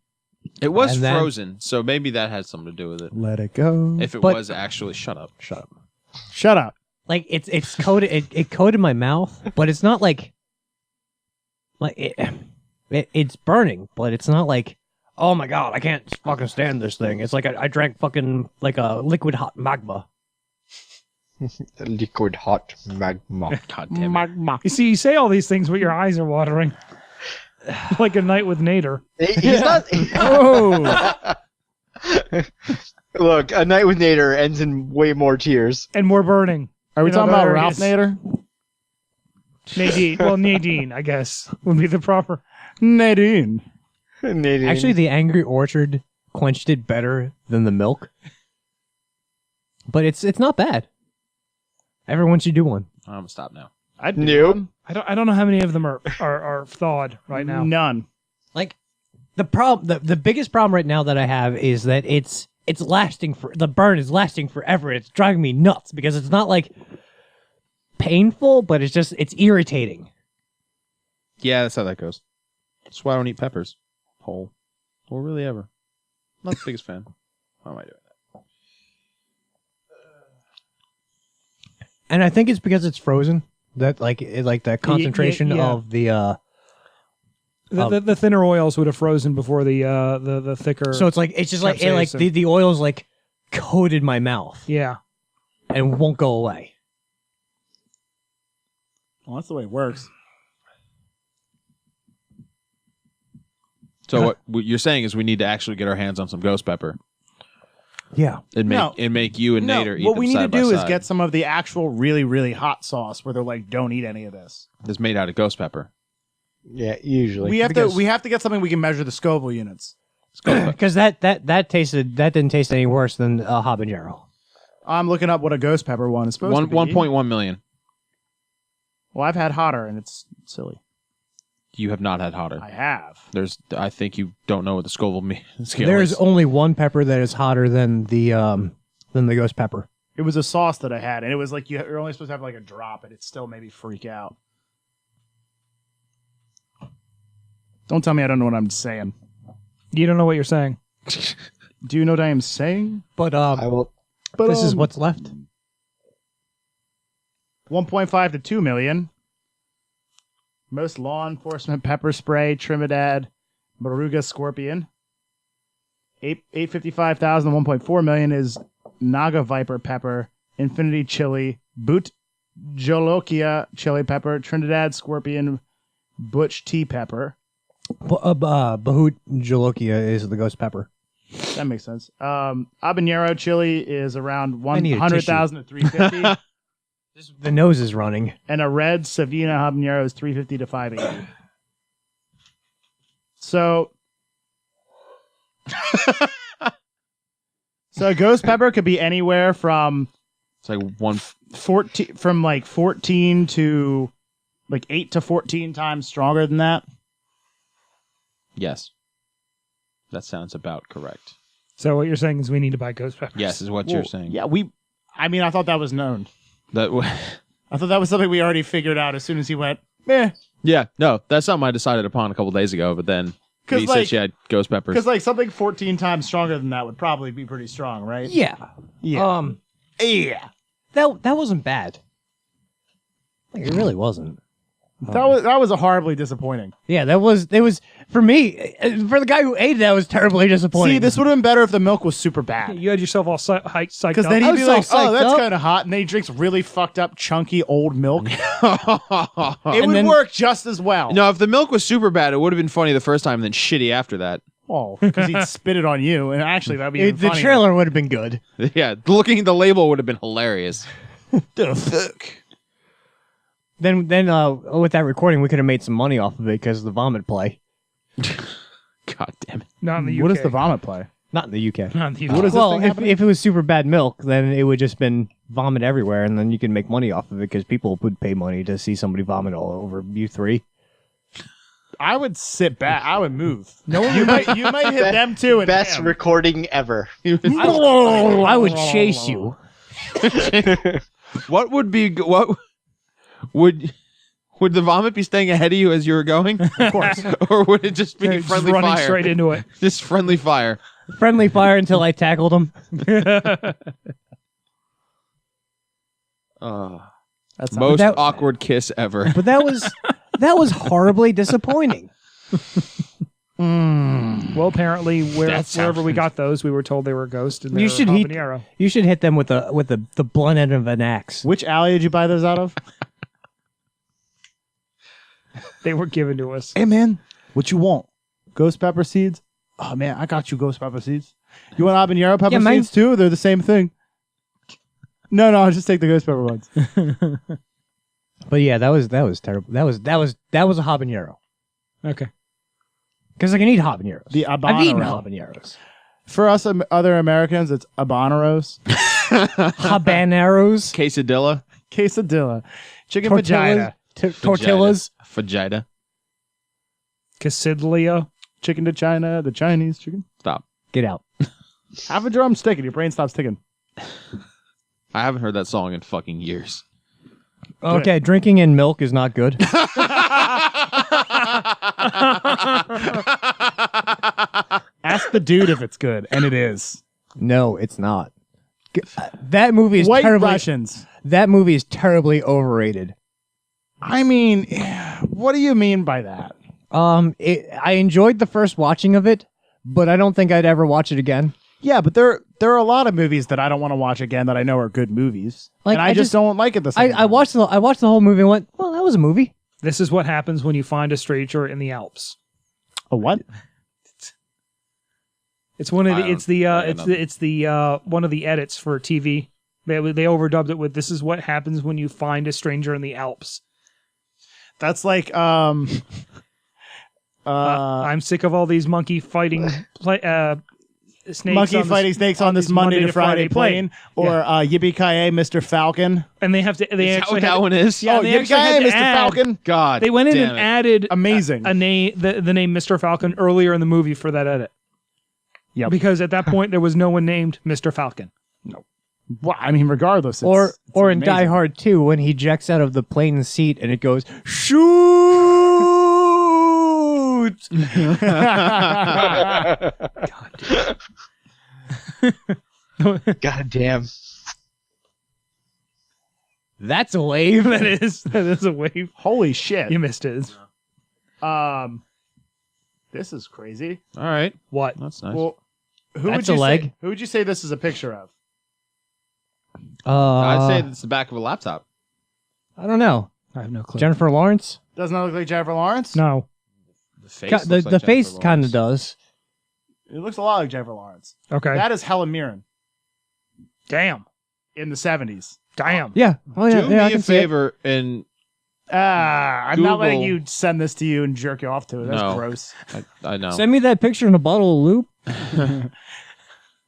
It was And then- frozen, so maybe that had something to do with it. Let it go. If it But- was actually, shut up. Shut up. Like it's coated. It coated my mouth, but it's not like it's burning, but it's not like, oh my god, I can't fucking stand this thing. It's like I drank fucking like a liquid hot magma. Liquid hot magma. God damn it. You see, you say all these things, but your eyes are watering. Like a night with Nader. He's not. Oh. Look, a night with Nader ends in way more tears. And more burning. Are we You know, talking about there Ralph is- Nader? Nadine. Well, Nadine, I guess, would be the proper. Nadine. Nadine. Actually, the Angry Orchard quenched it better than the milk, but it's not bad. Everyone should do one. I'm gonna stop now. I'd do Nope. one. I don't know how many of them are thawed right now. None. Like the biggest problem right now that I have is that it's lasting for the burn is lasting forever. It's driving me nuts because it's not like painful, but it's irritating. Yeah, that's how that goes. That's why I don't eat peppers. Whole. Or really ever. Not the biggest fan. Why am I doing that? And I think it's because it's frozen. That like that concentration yeah. of the The thinner oils would have frozen before the thicker. so it's just like it, like capsaicin. the oil's like coated my mouth Yeah. and won't go away. Well, that's the way it works. So what you're saying is we need to actually get our hands on some ghost pepper Yeah. and No. make you and Nader eat what them we need to side by do is side. get some of the actual really, really hot sauce where they're like, don't eat any of this. It's made out of ghost pepper. Yeah, usually. we have because- to get something we can measure the Scoville units. Because that didn't taste any worse than a habanero. I'm looking up what a ghost pepper one is supposed to be. 1.1 million. Well, I've had hotter and it's silly. You have not had hotter. I have. I think you don't know what the Scoville scale There's is. only one pepper that is hotter than the ghost pepper. It was a sauce that I had, and it was like you're only supposed to have like a drop, and it still made me freak out. Don't tell me I don't know what I'm saying. You don't know what you're saying. Do you know what I am saying? But I will. But this is what's left. 1.5 to 2 million. Most law enforcement pepper spray, Trinidad Moruga Scorpion. 855,000 to 1.4 million is Naga Viper pepper, Infinity Chili, Boot Jolokia chili pepper, Trinidad Scorpion, Butch tea pepper. Bahut Jolokia is the ghost pepper. That makes sense. Habanero chili is around I need a 100,000 to 350. The nose is running. And a red Savina habanero is 350 to 580. So a ghost pepper could be anywhere from It's like 14 to like 8 to 14 times stronger than that. yes. That sounds about correct. So what you're saying is we need to buy ghost peppers. Yes, is what you're saying. Yeah, I thought that was known. That. I thought that was something we already figured out as soon as he went, meh. Yeah. No, that's something I decided upon a couple days ago. But then he said she had ghost peppers. Because like something 14 times stronger than that would probably be pretty strong, right? Yeah. Yeah. Yeah. That wasn't bad. Like, it really wasn't. That was a horribly disappointing. Yeah, it was for me. For the guy who ate it, that was terribly disappointing. See, this would have been better if the milk was super bad. You had yourself all psyched Because up. then he'd was be so like, "Oh, psyched that's up." kind of hot," and then he drinks really fucked up, chunky old milk. It And would then- work just as well. No, if the milk was super bad, it would have been funny the first time, and then shitty after that. well, because he'd spit it on you, and actually that'd be even the funnier. trailer would have been good. Yeah, looking at the label would have been hilarious. The fuck. Then with that recording, we could have made some money off of it because of the vomit play. God damn it. Not in the UK. What is the vomit play? Not in the UK. Not in the UK. What is this Well, thing if happening? it was super bad milk, then it would just been vomit everywhere, and then you can make money off of it because people would pay money to see somebody vomit all over you three. I would sit back. I would move. No, you might hit them too. And Best him. recording ever. I would chase you. What would the vomit be staying ahead of you as you were going? Of course. Or would it just be Just friendly running fire? straight into it. Just friendly fire. Friendly fire until I tackled him. That's Most that- awkward kiss ever. But that was horribly disappointing. Well, apparently, That sounds- wherever we got those, we were told they were ghost and they You were should eat- habanero. You should hit them with the blunt end of an axe. Which alley did you buy those out of? They were given to us. Hey man, what you want? Ghost pepper seeds? Oh man, I got you ghost pepper seeds. You want habanero pepper Yeah, man. seeds too? They're the same thing. No, I'll just take the ghost pepper ones. But yeah, that was terrible. That was a habanero. Okay. Because I can eat habaneros. The I've eaten habanero. habaneros. For us other Americans, it's habaneros, Habaneros. Quesadilla. quesadilla, chicken Tortillas. vagina, Tortillas. Fajita. Cassidia. chicken to China, the Chinese chicken. Stop. Get out. Have a drumstick and your brain stops ticking. I haven't heard that song in fucking years. Okay, drinking in milk is not good. Ask the dude if it's good, and it is. No, it's not. That movie is White terribly. Russians. That movie is terribly overrated. I mean, what do you mean by that? I enjoyed the first watching of it, but I don't think I'd ever watch it again. Yeah, but there are a lot of movies that I don't want to watch again that I know are good movies. Like, and I I just just- don't like it the same. I watched the whole movie and went, well, that was a movie. This is what happens when you find a stranger in the Alps. A what? It's one of the. I It's the. don't- I It's don't the. It's the. One of the edits for TV. They overdubbed it with "This is what happens when you find a stranger in the Alps." That's like I'm sick of all these monkey fighting snakes. monkey on this- fighting snakes on this these Monday to Friday plane, or Yeah. Yippee-ki-yay, Mr. Falcon. and they have to. They Is that actually what had that to- one is? Yeah, oh, they actually had Yippee-ki-yay, to Mr. add- Falcon. God. They went in damn and it. added Amazing. a name, the name Mr. Falcon earlier in the movie for that edit. Yep. Because at that point there was no one named Mr. Falcon. Well, I mean, regardless. Or it's in amazing. Die Hard 2 when he jacks out of the plane seat and it goes shoot. God damn. That's a wave. That is a wave. Holy shit. You missed it. This is crazy. All right. What? That's nice. Well, who That's would you a leg. Say, who would you say this is a picture of? I'd say it's the back of a laptop. I don't know. I have no clue. Jennifer Lawrence. Doesn't that look like Jennifer Lawrence? No. The face. The looks like face Jennifer kind of Lawrence. does. It looks a lot like Jennifer Lawrence. Okay. That is Helen Mirren Damn. in the 70s. Damn. Yeah. Oh yeah. Do yeah, I me a can see it. favor and I'm not letting Google- you send this to you and jerk you off to it. That's No. gross. I know. Send me that picture in a bottle of lube.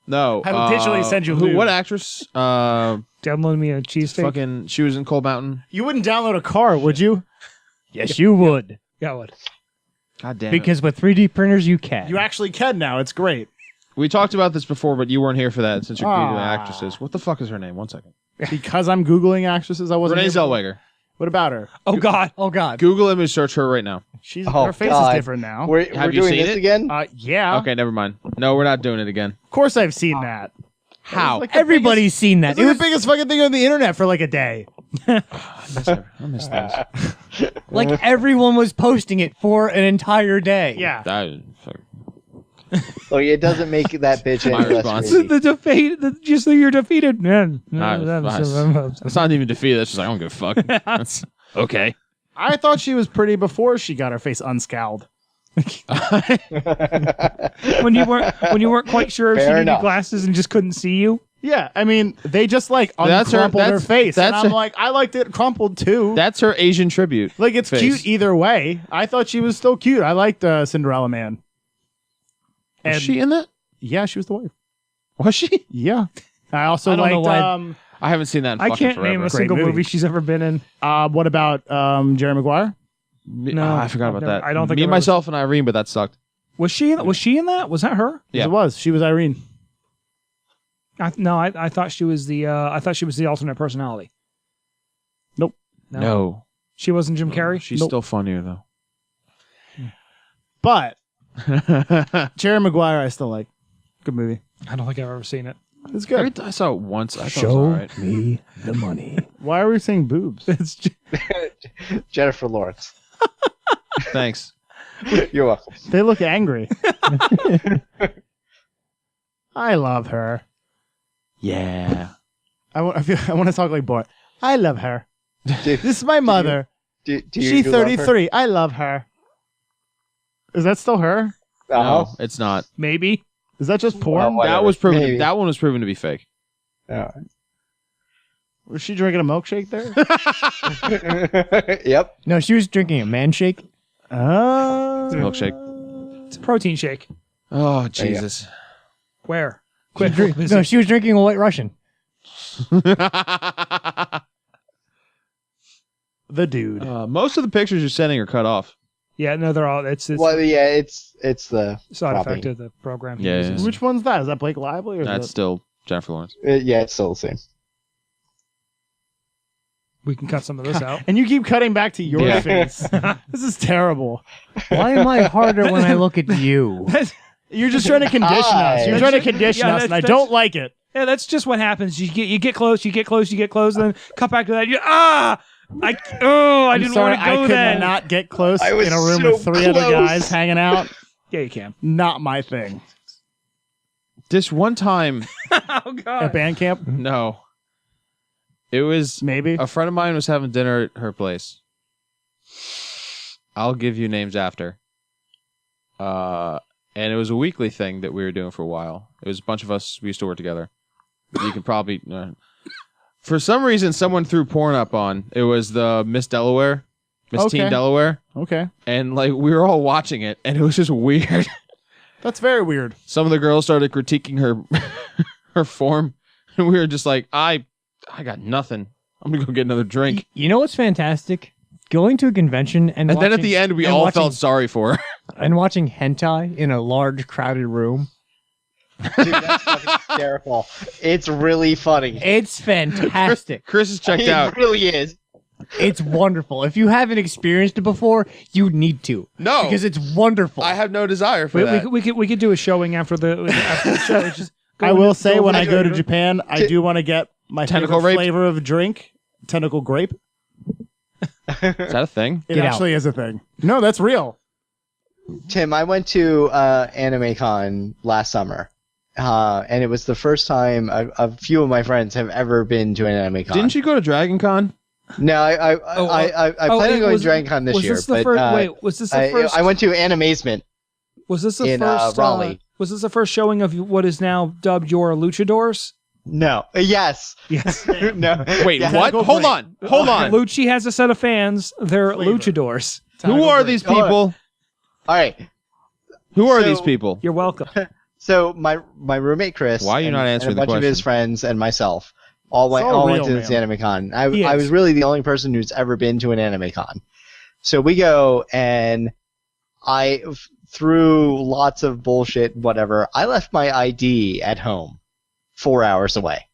No. I will digitally send you who? lube. What actress? Download me a cheesesteak. Fucking. She was in Cold Mountain. You wouldn't download a car, would you? Yes, you would. Yeah, what? God damn. Because with 3D printers, you can. You actually can now. It's great. We talked about this before, but you weren't here for that since you're googling Ah. actresses. What the fuck is her name? 1 second. Because I'm Googling actresses, I wasn't Renee here before. Zellweger. What about her? Oh God. Oh God. Google image search her right now. Oh, Her face God. is different now. We're Have you doing seen this it? again? Yeah. Okay, never mind. No, we're not doing it again. Of course I've seen that. How? Like the Everybody's seen that. It's It like was the biggest fucking thing on the internet for like a day. I miss those. like everyone was posting it for an entire day. Yeah. Oh, it doesn't make that bitch My any less response. crazy. The defeat. Just that you're defeated, man. It's not even defeated. That's just like, I don't give a fuck. That's okay. I thought she was pretty before she got her face unscowled. when you weren't quite sure if she Fair needed enough. glasses and just couldn't see you. Yeah, I mean, they just like That's her- uncrumpled her that's- face. And that's I'm her- like, I liked it crumpled too. That's her Asian tribute. Like, it's face. cute either way. I thought she was still cute. I liked Cinderella Man. Was she in that? Yeah, she was the wife. Was she? Yeah. I also I don't know liked, I haven't seen that in I fucking can't forever. name a single movie. movie she's ever been in. what about Jerry Maguire? No, I forgot I've about never- that. I don't think Me, I've ever myself, and Irene, but that sucked. Was she in that? Was that her? Yeah. Yes, it was. She was Irene. I thought she was the alternate personality. Nope. No. She wasn't Jim Carrey. She's Nope. still funnier, though. But Jerry Maguire, I still like. Good movie. I don't think I've ever seen it. It's good. I saw it once. I thought it was all right. me the money. Why are we saying boobs? It's just, Jennifer Lawrence. Thanks. You're welcome. They look angry. I love her. Yeah. I want to talk like boy. I love her. Do, This is my mother. do you She's love her? 33. I love her. Is that still her? Uh-huh. No, it's not. maybe. Is that just porn? Well, That was proven. Maybe. That one was proven to be fake. Was she drinking a milkshake there? Yep. No, she was drinking a man shake. Milkshake. It's a protein shake. Oh you go. Jesus. Where? No, she was drinking a White Russian. The dude. Most of the pictures you're sending are cut off. Yeah, no, they're all. It's Well, yeah, it's the side copy. effect of the program. he Yeah, uses. yeah. Which one's that? Is that Blake Lively? Or That's is still Jennifer Lawrence. Yeah, it's still the same. We can cut some of this out. that... And you keep cutting back to your Yeah. face. This is terrible. Why am I harder when I look at you? You're just trying to condition us. You're Hi. trying to condition Yeah, us, and I that's- don't like it. Yeah, that's just what happens. You get close, and then cut back to that. I didn't Sorry, want to go I could there. not get close I was in a room so with three other close. guys hanging out. Yeah, you can. Not my thing. This one time, Oh God. At band camp, no. It was maybe. a friend of mine was having dinner at her place. I'll give you names after. And it was a weekly thing that we were doing for a while. It was a bunch of us. We used to work together. You can probably. For some reason, someone threw porn up on. It was the Miss Delaware, Miss Okay. Teen Delaware, Okay, and like we were all watching it, and it was just weird. that's very weird. Some of the girls started critiquing her her form, and we were just like, I got nothing. I'm gonna go get another drink. You know what's fantastic? Going to a convention and And then at watching- the end, we and all watching- felt sorry for her. and watching hentai in a large crowded room. Dude, that's fucking hysterical. It's really funny. It's fantastic. Chris is checked it out. really is. It's wonderful. If you haven't experienced it before, you need to. No, Because it's wonderful. I have no desire for that. We could do a showing after the show. It's just I will say when I go to Japan. Japan, I do want to get my Tentacle favorite rape? flavor of drink tentacle grape. Is that a thing? It Get out. actually is a thing. No, that's real. Tim, I went to AnimeCon last summer, and it was the first time a few of my friends have ever been to an AnimeCon. Didn't you go to Dragon Con? No, I plan on going to Dragon Con this year. Was this the but, first? Wait, was this the first? I went to Animazement. Was this the in, first? Raleigh. Was this the first showing of what is now dubbed your luchadors? No. Yes. Yes. No. Wait, Yeah. what? Tentacle Hold grape. on. Hold on. Lucci has a set of fans. They're Flavor. luchadors. Who are these Hold on. people? All right. Who are So- these people? You're welcome. So my roommate Chris, Why are you and, not answering and a the bunch of his question? friends and myself all went all went real, to this man. AnimeCon. He I is. was really the only person who's ever been to an AnimeCon. So we go, and through lots of bullshit, whatever, I left my ID at home 4 hours away.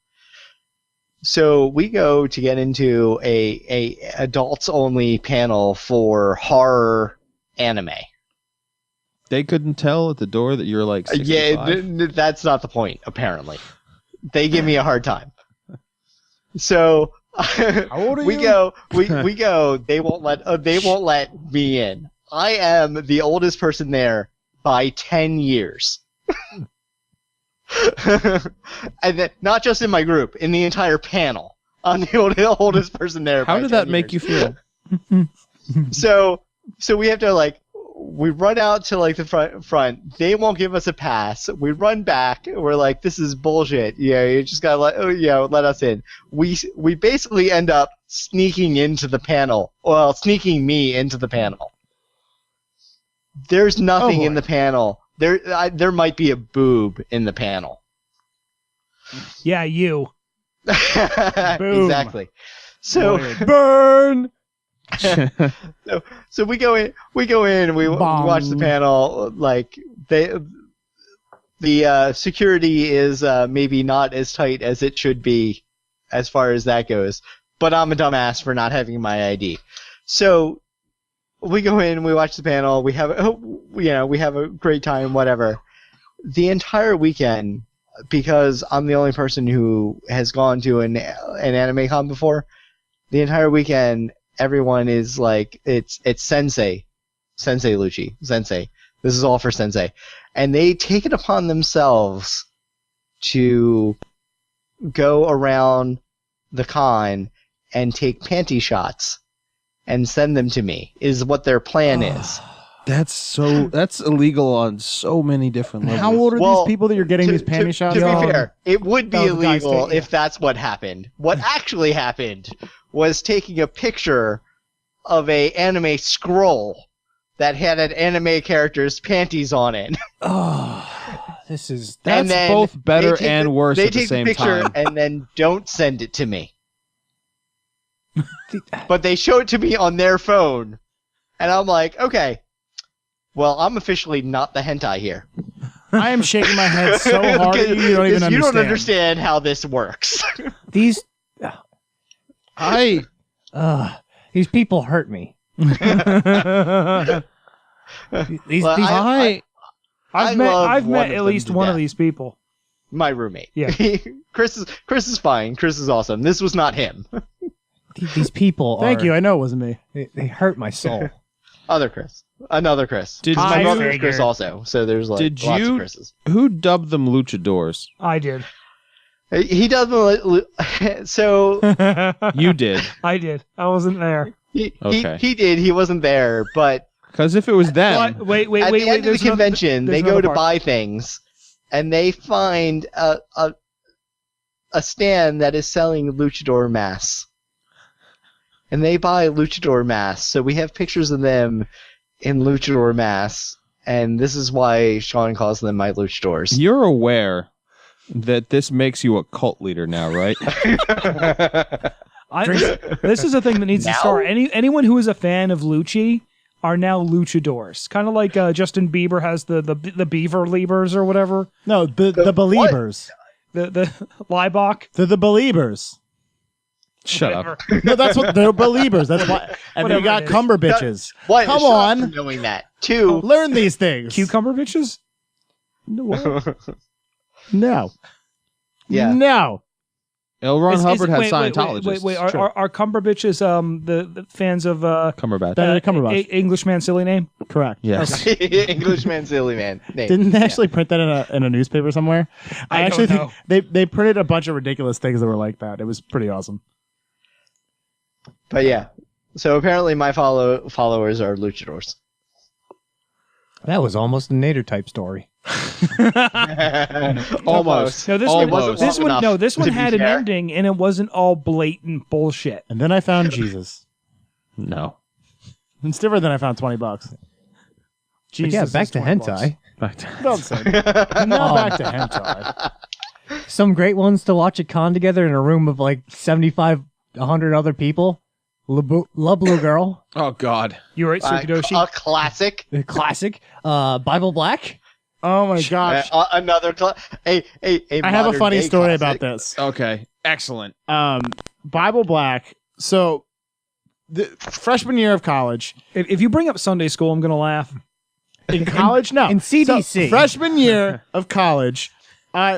So we go to get into a adults only panel for horror anime. They couldn't tell at the door that you're like 65. That's not the point. Apparently, they give me a hard time. So old are we you? go. We go. They won't let me in. I am the oldest person there by 10 years. And then, not just in my group, in the entire panel. I'm the oldest person there. How by did 10 that make you years. feel? So we have to we run out to the front. They won't give us a pass. We run back. We're like, this is bullshit. Yeah, you just gotta let us in. We basically end up sneaking into the panel. Well, sneaking me into the panel. There's nothing in the panel. There might be a boob in the panel. Yeah, you. Exactly. So Burn. so we go in. We watch the panel. Like the security is maybe not as tight as it should be, as far as that goes. But I'm a dumbass for not having my ID. So we go in. We watch the panel. We have a great time. Whatever. The entire weekend, because I'm the only person who has gone to an anime con before. The entire weekend, everyone is like, it's Sensei Lucci, Sensei. This is all for Sensei. And they take it upon themselves to go around the con and take panty shots and send them to me, is what their plan is. That's illegal on so many different levels. How old are Well, these people that you're getting these panty shots? To be on? fair, it would be Oh, the guy's illegal taking- if that's what happened. What actually happened was taking a picture of a anime scroll that had an anime character's panties on it. This is That's and then both better they take and the- worse They at the take same the picture time. and then don't send it to me. But they show it to me on their phone, and I'm like, okay, well, I'm officially not the hentai here. I am shaking my head so hard at you, you don't even understand. You don't understand how this works. these I these people hurt me. These Well, I I've love one met of at them least to one of death. these people. My roommate. Yeah. Chris is fine. Chris is awesome. This was not him. These people. Thank you. I know it wasn't me. They hurt my soul. Other Chris. Another Chris. Did my you- brother's Chris also. So there's like Did lots you- of Chris's. who dubbed them luchadors? I did. He does so You did, I did. I wasn't there. Okay. he did. He wasn't there, but because if it was them, What? Wait. at the end of the there's another- convention, there's they go another to part. buy things, and they find a stand that is selling luchador masks, and they buy luchador masks. So we have pictures of them in luchador masks, and this is why Sean calls them my luchadors. you're aware that this makes you a cult leader now, right? This is a thing that needs to Now? start. Anyone who is a fan of Lucci are now luchadors. Kind of like Justin Bieber has the Beaver Liebers or whatever. No, the believers. The Leibach. They're the believers. Shut up. No, that's what they're believers. That's why. And then you Whatever got it is. cumber bitches. What? Come Shut up on. for knowing that. Two. Learn these things. Cucumber bitches? No. Yeah. No. L. Ron Hubbard has wait, Scientologists. Wait. Are Cumberbitches the fans of Cumberbatch. Benedict Cumberbatch. Englishman silly name? Correct. Yes. Englishman, silly man. Name. Didn't they actually print that in a newspaper somewhere? I actually don't think they printed a bunch of ridiculous things that were like that. It was pretty awesome. But yeah. So apparently my followers are luchadors. That was almost a Nader type story. Almost. No, this Almost. this one to be had an fair. ending, and it wasn't all blatant bullshit. And then I found Jesus. No. It's different than I found $20. But Jesus yeah, back is to 20 bucks. hentai. Back to- Don't say that. Now back to hentai. Some great ones to watch at con together in a room of like 75, 100 other people. Love Blue Girl. Oh God. You right, Sukidoshi? A classic. Classic. Bible Black. Oh my gosh. Another I have a funny story about this. Okay. Excellent. Bible Black. So, the freshman year of college. If you bring up Sunday school, I'm gonna laugh. In college, no. in CDC. So, freshman year of college,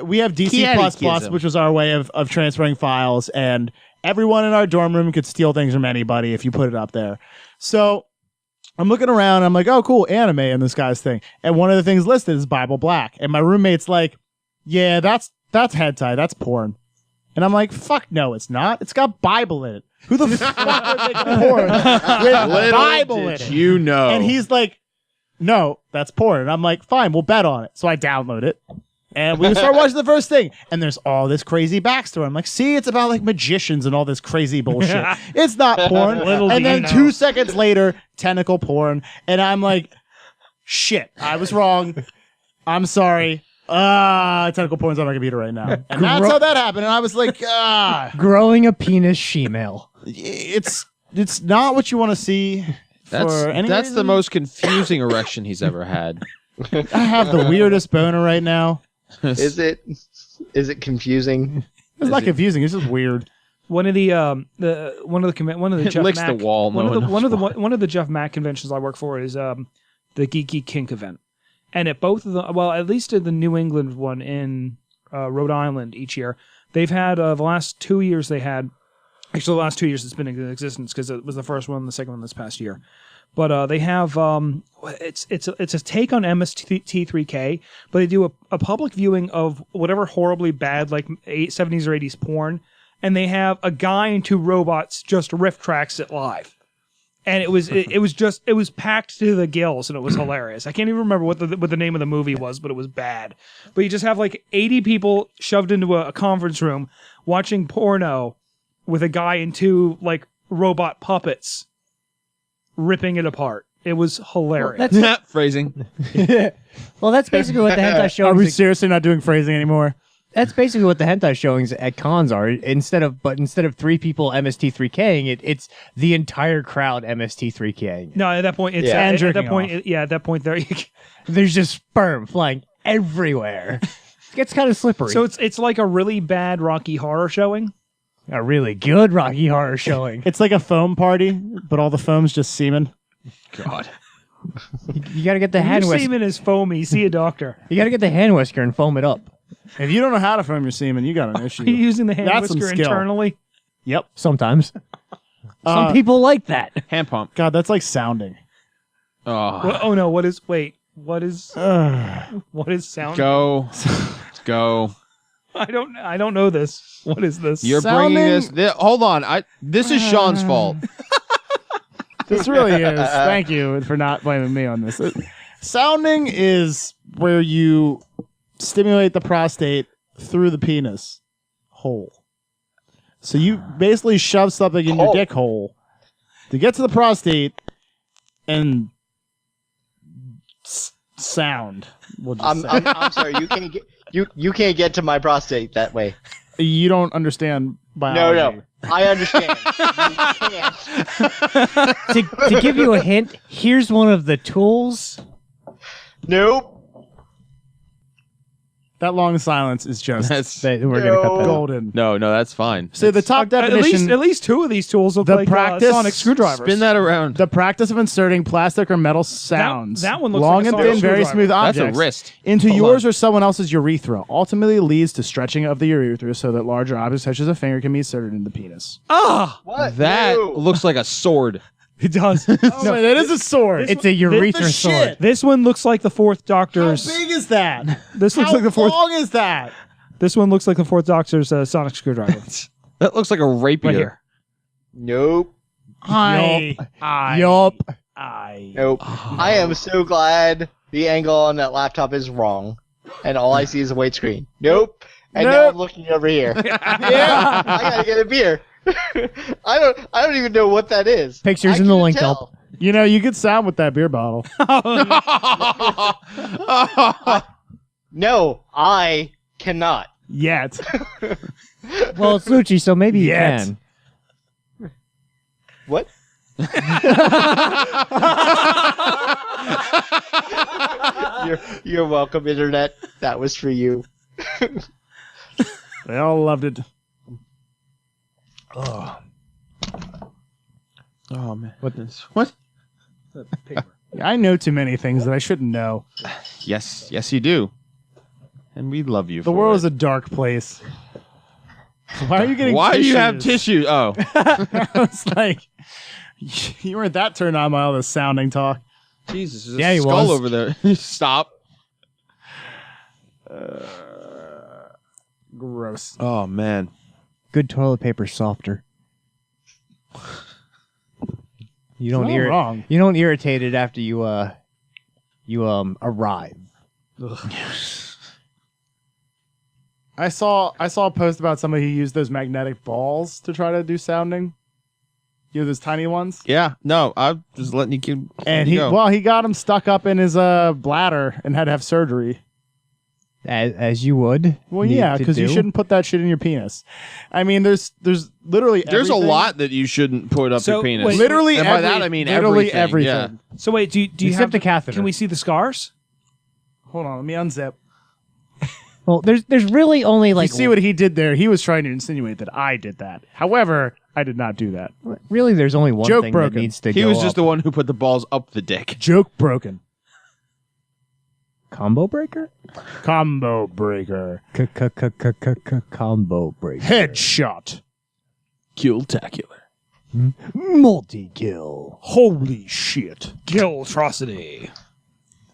we have DC++, Catechism. which was our way of transferring files, and everyone in our dorm room could steal things from anybody if you put it up there. So I'm looking around, I'm like, oh, cool, anime in this guy's thing. And one of the things listed is Bible Black. And my roommate's like, yeah, that's hentai, that's porn. And I'm like, fuck no, it's not. It's got Bible in it. Who the fuck are making porn with Bible in it? You know. And he's like, no, that's porn. And I'm like, fine, we'll bet on it. So I download it. And we start watching the first thing. And there's all this crazy backstory. I'm like, see, it's about like magicians and all this crazy bullshit. It's not porn. And then 2 seconds later, tentacle porn. And I'm like, shit, I was wrong. I'm sorry. Tentacle porn's on my computer right now. And that's how that happened. And I was like, Growing a penis shemale. it's not what you want to see. That's for any the reason. most confusing erection he's ever had. I have the weirdest boner right now. Is it confusing? It's not confusing. It's just weird. One of the Jeff Licks Mack, the wall. One No of the one knows why. one of the Jeff Mack conventions I work for is the Geeky Kink event, and at both of them, well, at least at the New England one in Rhode Island each year, they've had the last 2 years they had. Actually, the last 2 years it's been in existence because it was the first one and the second one this past year. But they have it's a take on MST3K, but they do a public viewing of whatever horribly bad like 70s or 80s porn, and they have a guy and two robots just riff tracks it live, and it was packed to the gills, and it was hilarious. I can't even remember what the name of the movie was, but it was bad. But you just have like 80 people shoved into a conference room watching porno with a guy and two like robot puppets ripping it apart. It was hilarious. Phrasing. Well, that's basically what the hentai Are showings. we seriously not doing phrasing anymore? That's basically what the hentai showings at cons are. Instead of 3 people MST3King, it's the entire crowd MST3King. No, at that point, it's Yeah. And at that jerking point, off. at that point, there. There's just sperm flying everywhere. It gets kind of slippery. So it's like a really bad Rocky Horror showing. a really good Rocky Horror showing. It's like a foam party, but all the foam's just semen. God. You got to get the hand Your whisker. semen is foamy. See a doctor. You got to get the hand whisker and foam it up. If you don't know how to foam your semen, you got an issue. Are you using the hand That's some whisker skill. internally? Yep. Sometimes. Some people like that. Hand pump. God, that's like sounding. Oh. What, oh no! What is? Wait. What is sound? Go. Go. I don't know this. What is this? You're Sounding- bringing this. Hold on. This is Sean's fault. This really is. Thank you for not blaming me on this. Sounding is where you stimulate the prostate through the penis hole. So you basically shove something in your dick hole to get to the prostate and sound. We'll just say. I'm sorry. You can't get to my prostate that way. You don't understand biology. No. I understand. You can't. To give you a hint, here's one of the tools. Nope. That long silence is just That's We're gonna cut that. golden. no, that's fine. So the top definition, At least two of these tools look The like practice- sonic screwdrivers. Spin that around. the practice of inserting plastic or metal sounds, that one looks long like a and sonic thin, very screwdriver. smooth That's objects, a wrist. into Hold yours on. or someone else's urethra, ultimately leads to stretching of the urethra so that larger objects such as a finger can be inserted in the penis. Ah, What? That No. looks like a sword. it does. Oh, wait, that is a sword. It's a urethra the sword. shit. This one looks like the Fourth How Doctor's. big is that? This looks How like the Fourth. long is that? This one looks like the Fourth Doctor's sonic screwdriver. That looks like a rapier. Right here. Nope. Yup. Nope. I am so glad the angle on that laptop is wrong, and all I see is a white screen. Nope. And now Nope. I'm looking over here. Yeah, I gotta get a beer. I don't even know what that is. Pictures I in the couldn't link tell. You know, you could sound with that beer bottle. No, I cannot. Yet. Well, it's Lucci, so maybe you Yet. can. What? You're welcome, internet. That was for you. They all loved it. Oh man. What? What? I know too many things that I shouldn't know. Yes, you do. And we love you. The world is a dark place. Why are you getting Why do you have tissues? tissue? Oh, I was like, you weren't that turned on by all this sounding talk. Jesus! There's Yeah, a he skull was. over there. Stop. Gross. Oh man. Good toilet paper softer. You don't Not wrong. You don't irritate it after you arrive. I saw a post about somebody who used those magnetic balls to try to do sounding. You know those tiny ones? Yeah. No, I'm just letting you keep. And you he go. he got them stuck up in his bladder and had to have surgery. As you would. Well, need yeah, to because you do. shouldn't put that shit in your penis. I mean, there's literally There's a everything. lot that you shouldn't put up So, your penis. wait, Literally, and by that I mean literally everything. everything. Yeah. So wait, do you Except have the catheter. Can we see the scars? Hold on, let me unzip. Well, there's really only like you see what he did there? He was trying to insinuate that I did that. However, I did not do that. really there's only one Joke thing broken. that needs to He go was just up. the one who put the balls up the dick. Joke broken. Combo breaker. Combo breaker. Combo breaker. Headshot. Kill-tacular. Multi kill. Holy shit. Kill atrocity.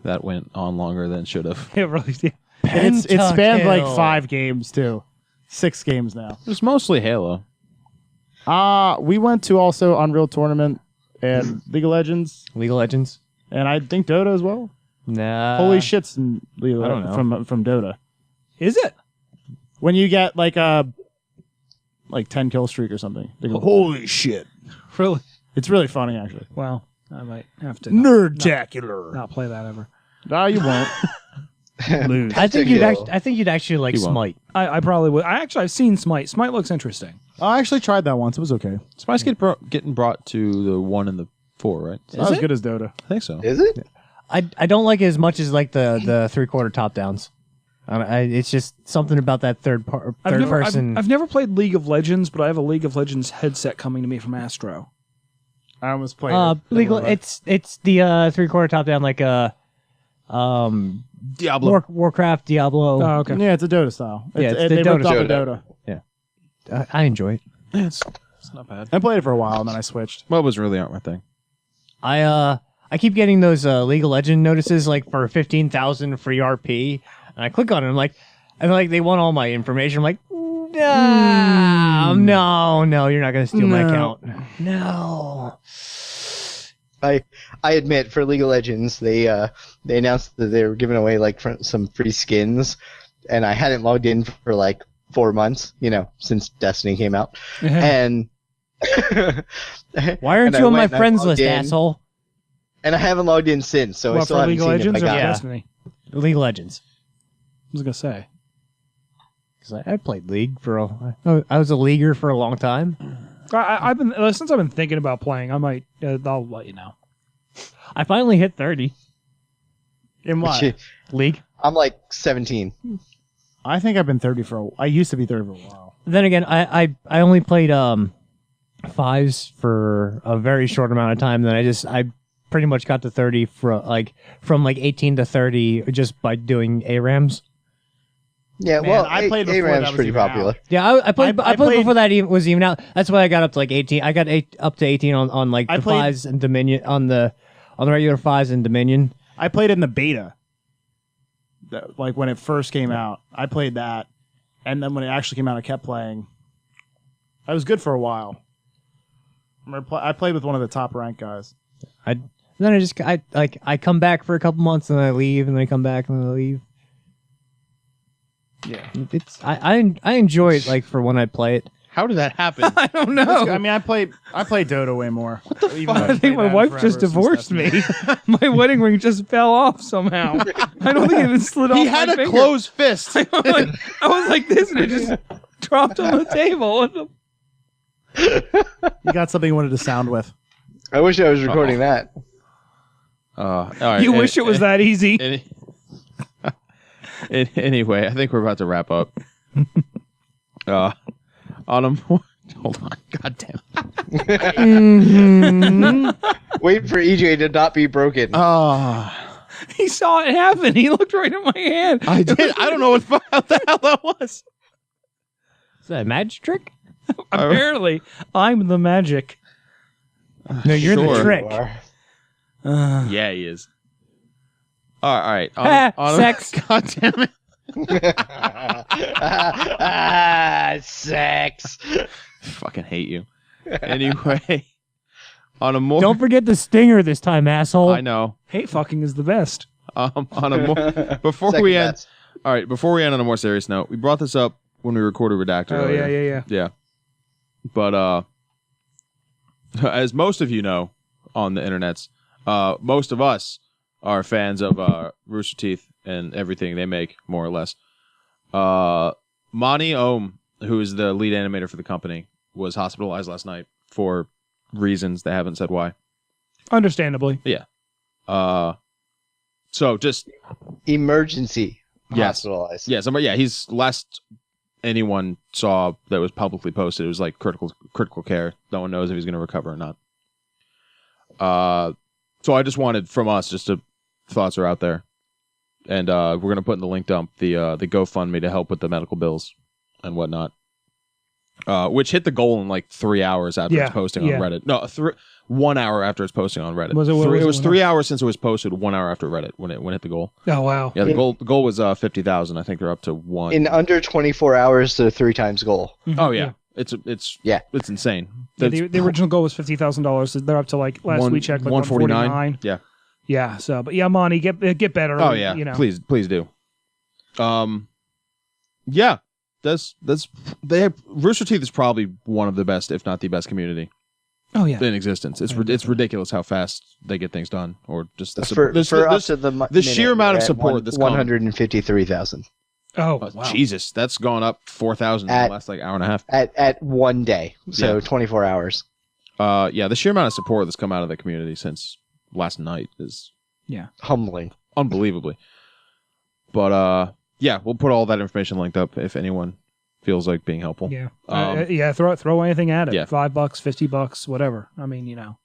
That went on longer than it should have. It really did. It spanned like Pentakill. 5 games too. 6 games now. It was mostly Halo. We went to also Unreal Tournament and League of Legends, League of Legends. and I think Dota as well. Nah. Holy shit's in League of I don't know. from Dota. Is it? When you get like a 10 kill streak or something. They go, holy shit. Really? It's really funny actually. Well, I might have to Nerdtacular. not play that ever. No, you won't. Lose. I think you'd actually like He won't. Smite. I probably would. I've seen Smite. Smite looks interesting. I actually tried that once. It was okay. Spice getting brought to the 1 and the 4, right? It's not as good as Dota. I think so. Is it? I don't like it as much as like the 3/4 top downs. It's just something about that third person. I've never played League of Legends, but I have a League of Legends headset coming to me from Astro. I almost played it. legal. It's the 3/4 top down like Diablo. Warcraft Diablo. Oh, okay. Yeah, it's a Dota style. Yeah, it's the they ripped Dota off style. the Dota. I enjoy it. It's not bad. I played it for a while and then I switched. MOBAs really aren't my thing. I keep getting those League of Legends notices like for 15,000 free RP, and I click on it. I'm like, they want all my information. I'm like, no, you're not gonna steal my account. No. I admit, for League of Legends, they announced that they were giving away like some free skins, and I hadn't logged in for like 4 months, since Destiny came out, and Why aren't and I you on my went and I friends logged list, in, asshole? And I haven't logged in since, so I What, still for haven't League of seen Legends if or I got. Yeah. Destiny? League of Legends. I was gonna say. Because I played League I was a leaguer for a long time. I've been since I've been thinking about playing. I might. I'll let you know. I finally hit 30. In what? Shit. League. I'm like 17. I think I've been 30 I used to be 30 for a while. Then again, I only played fives for a very short amount of time. Then I pretty much got to 30 from 18 to 30 just by doing ARAMs. Yeah, Man, well, I played before ARAM's that was pretty even popular. out. Yeah, I played I played before that even was even out. That's why I got up to 18. I got up to 18 on the played- fives and Dominion on the regular fives and Dominion. I played in the beta. Like when it first came out, I played that, and then when it actually came out, I kept playing. I was good for a while. I played with one of the top ranked guys. Then I come back for a couple months and then I leave and then I come back and then I leave. Yeah, I enjoy it like for when I play it. How did that happen? I don't know. I mean, I play Dota way more. What the fuck? I think my wife just divorced me. My wedding ring just fell off somehow. I don't think it even slid off. He had my a finger. closed fist. I was like this, and it just dropped on the table. What the- You got something you wanted to sound with. I wish I was recording that. All right, You wish it was that easy. Anyway, I think we're about to wrap up. On a more, hold on, god damn. Wait for EJ to not be broken. He saw it happen. He looked right at my hand. I did. I don't know what the hell that was. Is that a magic trick? Apparently, I'm the magic. No, you're Sure. the trick. You are. Yeah, he is. All right. Sex. God damn it. Sex. Fucking hate you. Anyway, on a more. Don't forget the stinger this time, asshole. I know. Hate fucking is the best. On a more. Before Second we end. best. All right. Before we end on a more serious note, we brought this up when we recorded Redactor. Oh earlier. yeah. Yeah. But as most of you know on the internets, most of us are fans of Rooster Teeth and everything they make, more or less. Mani Ohm, who is the lead animator for the company, was hospitalized last night for reasons they haven't said why. Understandably. So just Emergency. Yes. Hospitalized. yeah, he's last anyone saw that was publicly posted, it was like critical care. No one knows if he's going to recover or not. So I just wanted from us just to thoughts are out there, and we're going to put in the link dump the GoFundMe to help with the medical bills and whatnot, which hit the goal in like 3 hours after its posting on Reddit. No, 1 hour after its posting on Reddit. It was 3 hours since it was posted. 1 hour after Reddit when it hit the goal. Oh wow. Yeah, the goal was 50,000. I think they're up to one. In under 24 hours, they're 3 times goal. Oh yeah. It's insane. Yeah, the original goal was $50,000. They're up to like last we checked like 149. Yeah. Yeah. So, but yeah, Monty, get better. Oh yeah. You know. Please do. Yeah. Rooster Teeth is probably one of the best, if not the best, community Oh yeah. in existence. It's ridiculous how fast they get things done, or just For up to the sheer amount of support that's 153,000 Oh come. wow. Jesus, that's gone up 4,000 in the last like hour and a half. at one day. So Yeah. 24 hours. Yeah, the sheer amount of support that's come out of the community since last night is Humbling. unbelievably. But yeah, we'll put all that information linked up if anyone feels like being helpful. Yeah. Um, Throw anything at it. yeah. $5, $50, whatever. I mean,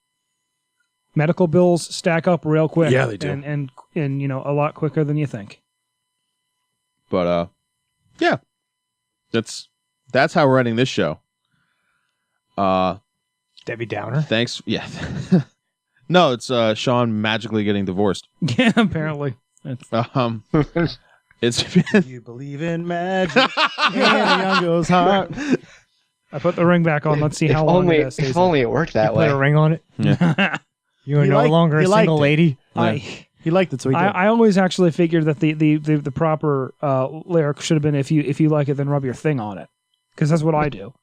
medical bills stack up real quick. Yeah, they do. And a lot quicker than you think. But yeah, that's how we're ending this show. Debbie Downer. Thanks. Yeah. No, it's Sean magically getting divorced. Yeah, apparently. It's been You believe in magic in a young girl's heart. I put the ring back on. Let's see how long it stays. If only it worked that Put way. a ring on it. yeah. You are He no liked- longer he a liked single it. lady. He liked it, so he did. I always actually figured that the proper lyric should have been if you like it, then rub your thing on it, because that's what I do.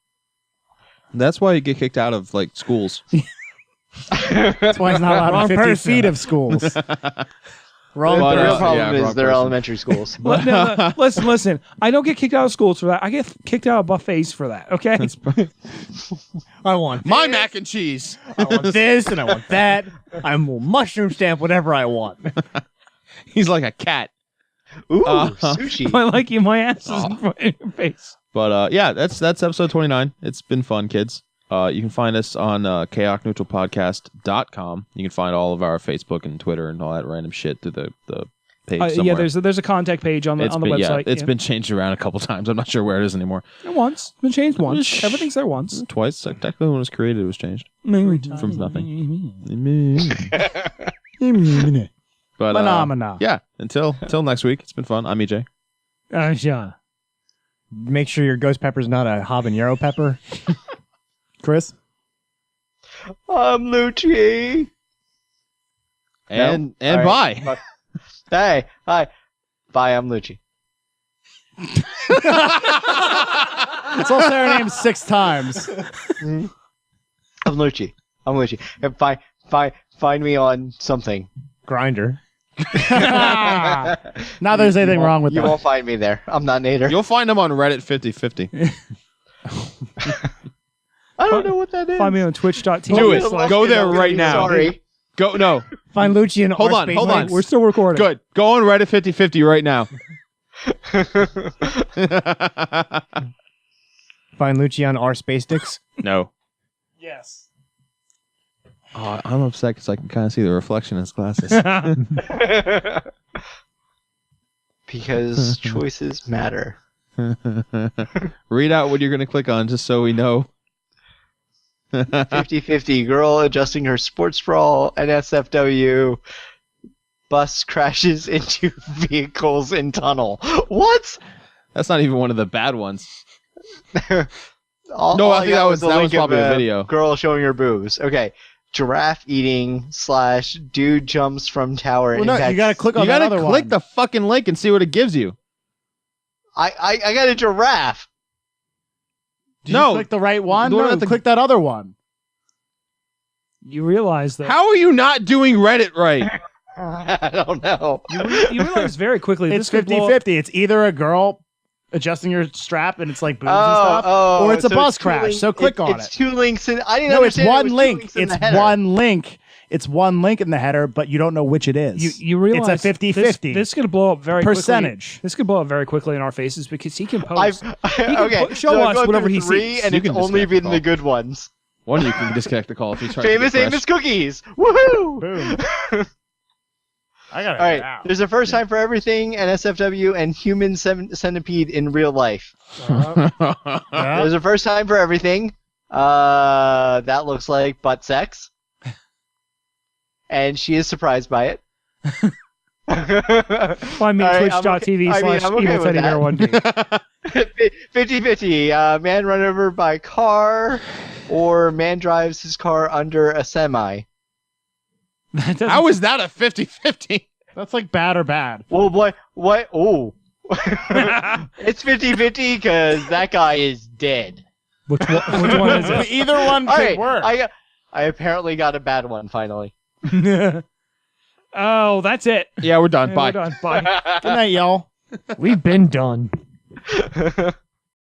That's why you get kicked out of like schools. That's why he's not allowed Wrong on 50 person. feet of schools. Wrong. Well, The real yeah, problem is wrong they're person. elementary schools. Listen. I don't get kicked out of schools for that. I get kicked out of buffets for that. Okay. I want My mac and cheese. I want this and I want that. I will mushroom stamp whatever I want. He's like a cat. Ooh, Uh, sushi. I like you. My ass is in front of your face. But yeah, that's episode 29. It's been fun, kids. You can find us on chaoticneutralpodcast.com. You can find all of our Facebook and Twitter and all that random shit through the page somewhere. Yeah, there's a contact page on the website. It's been changed around a couple times. I'm not sure where it is anymore. Once. It's been changed once. Everything's there once. Twice. Technically, when it was created, it was changed from nothing. But Phenomena. yeah. Until next week. It's been fun. I'm EJ. Yeah. Make sure your ghost pepper's not a habanero pepper. Chris? I'm Lucci. And All right. bye. Hey, hi. Bye, I'm Lucci. It's all Sarah named 6 times. I'm Lucci. And find me on something. Grinder. Not there's anything wrong with You that. won't find me there. I'm not Nader. You'll find them on Reddit 50/50. I don't know what that is. Find me on twitch.tv. Do it. slash- Go there right now. Sorry. Go. No. Find Lucci and Hold on. We're still recording. Good. Go on Reddit 50/50 right now. Find Lucci on R Space Dicks. No. Yes. Oh, I'm upset because I can kind of see the reflection in his glasses. Because choices matter. Read out what you're going to click on just so we know. 50-50. Girl adjusting her sports bra. NSFW. Bus crashes into vehicles in tunnel. What? That's not even one of the bad ones. All No, I I think got that was a that was link of probably a video. Girl showing her boobs. Okay. Giraffe eating / dude jumps from tower. Well, no, impacts- you gotta click on You that got to other click one. the fucking link and see what it gives you. I got a giraffe. Did No. you click the right one? The one No, at the- click that other one. You realize that. How are you not doing Reddit right? I don't know. You realize very quickly It's this could blow up. 50-50. It's either a girl adjusting your strap and it's like boobs and stuff, or it's a so bus two crash. So click on It's it. 2 links in. I didn't No, it's understand it one was 2 link. links in It's the header. one link. It's one link in the header, but you don't know which it is. You realize it's a 50-50 This could blow up very percentage. quickly. This could blow up very quickly in our faces because he can post. I've, can okay, show so I've us gone whatever through he 3, sees. and You it's can only disconnect been the the call. good ones. One, you can disconnect the call if he's trying Famous to get Amos fresh. cookies. Woohoo! Boom. I got it. All right, there's a first time for everything, NSFW, and human centipede in real life. There's a first time for everything. That looks like butt sex. And she is surprised by it. Find me All at right, I'm twitch.tv okay- I mean, / I'm okay evil with teddy that. bear 1. 50-50. Man run over by car, or man drives his car under a semi. How is that a 50/50? That's like bad or bad. Well, boy, what? Oh. It's 50-50 because that guy is dead. Which one is it? Either one All could right, work. I apparently got a bad one finally. Oh, that's it. Yeah, we're done. We're Bye. done. Bye. Good night, y'all. We've been done.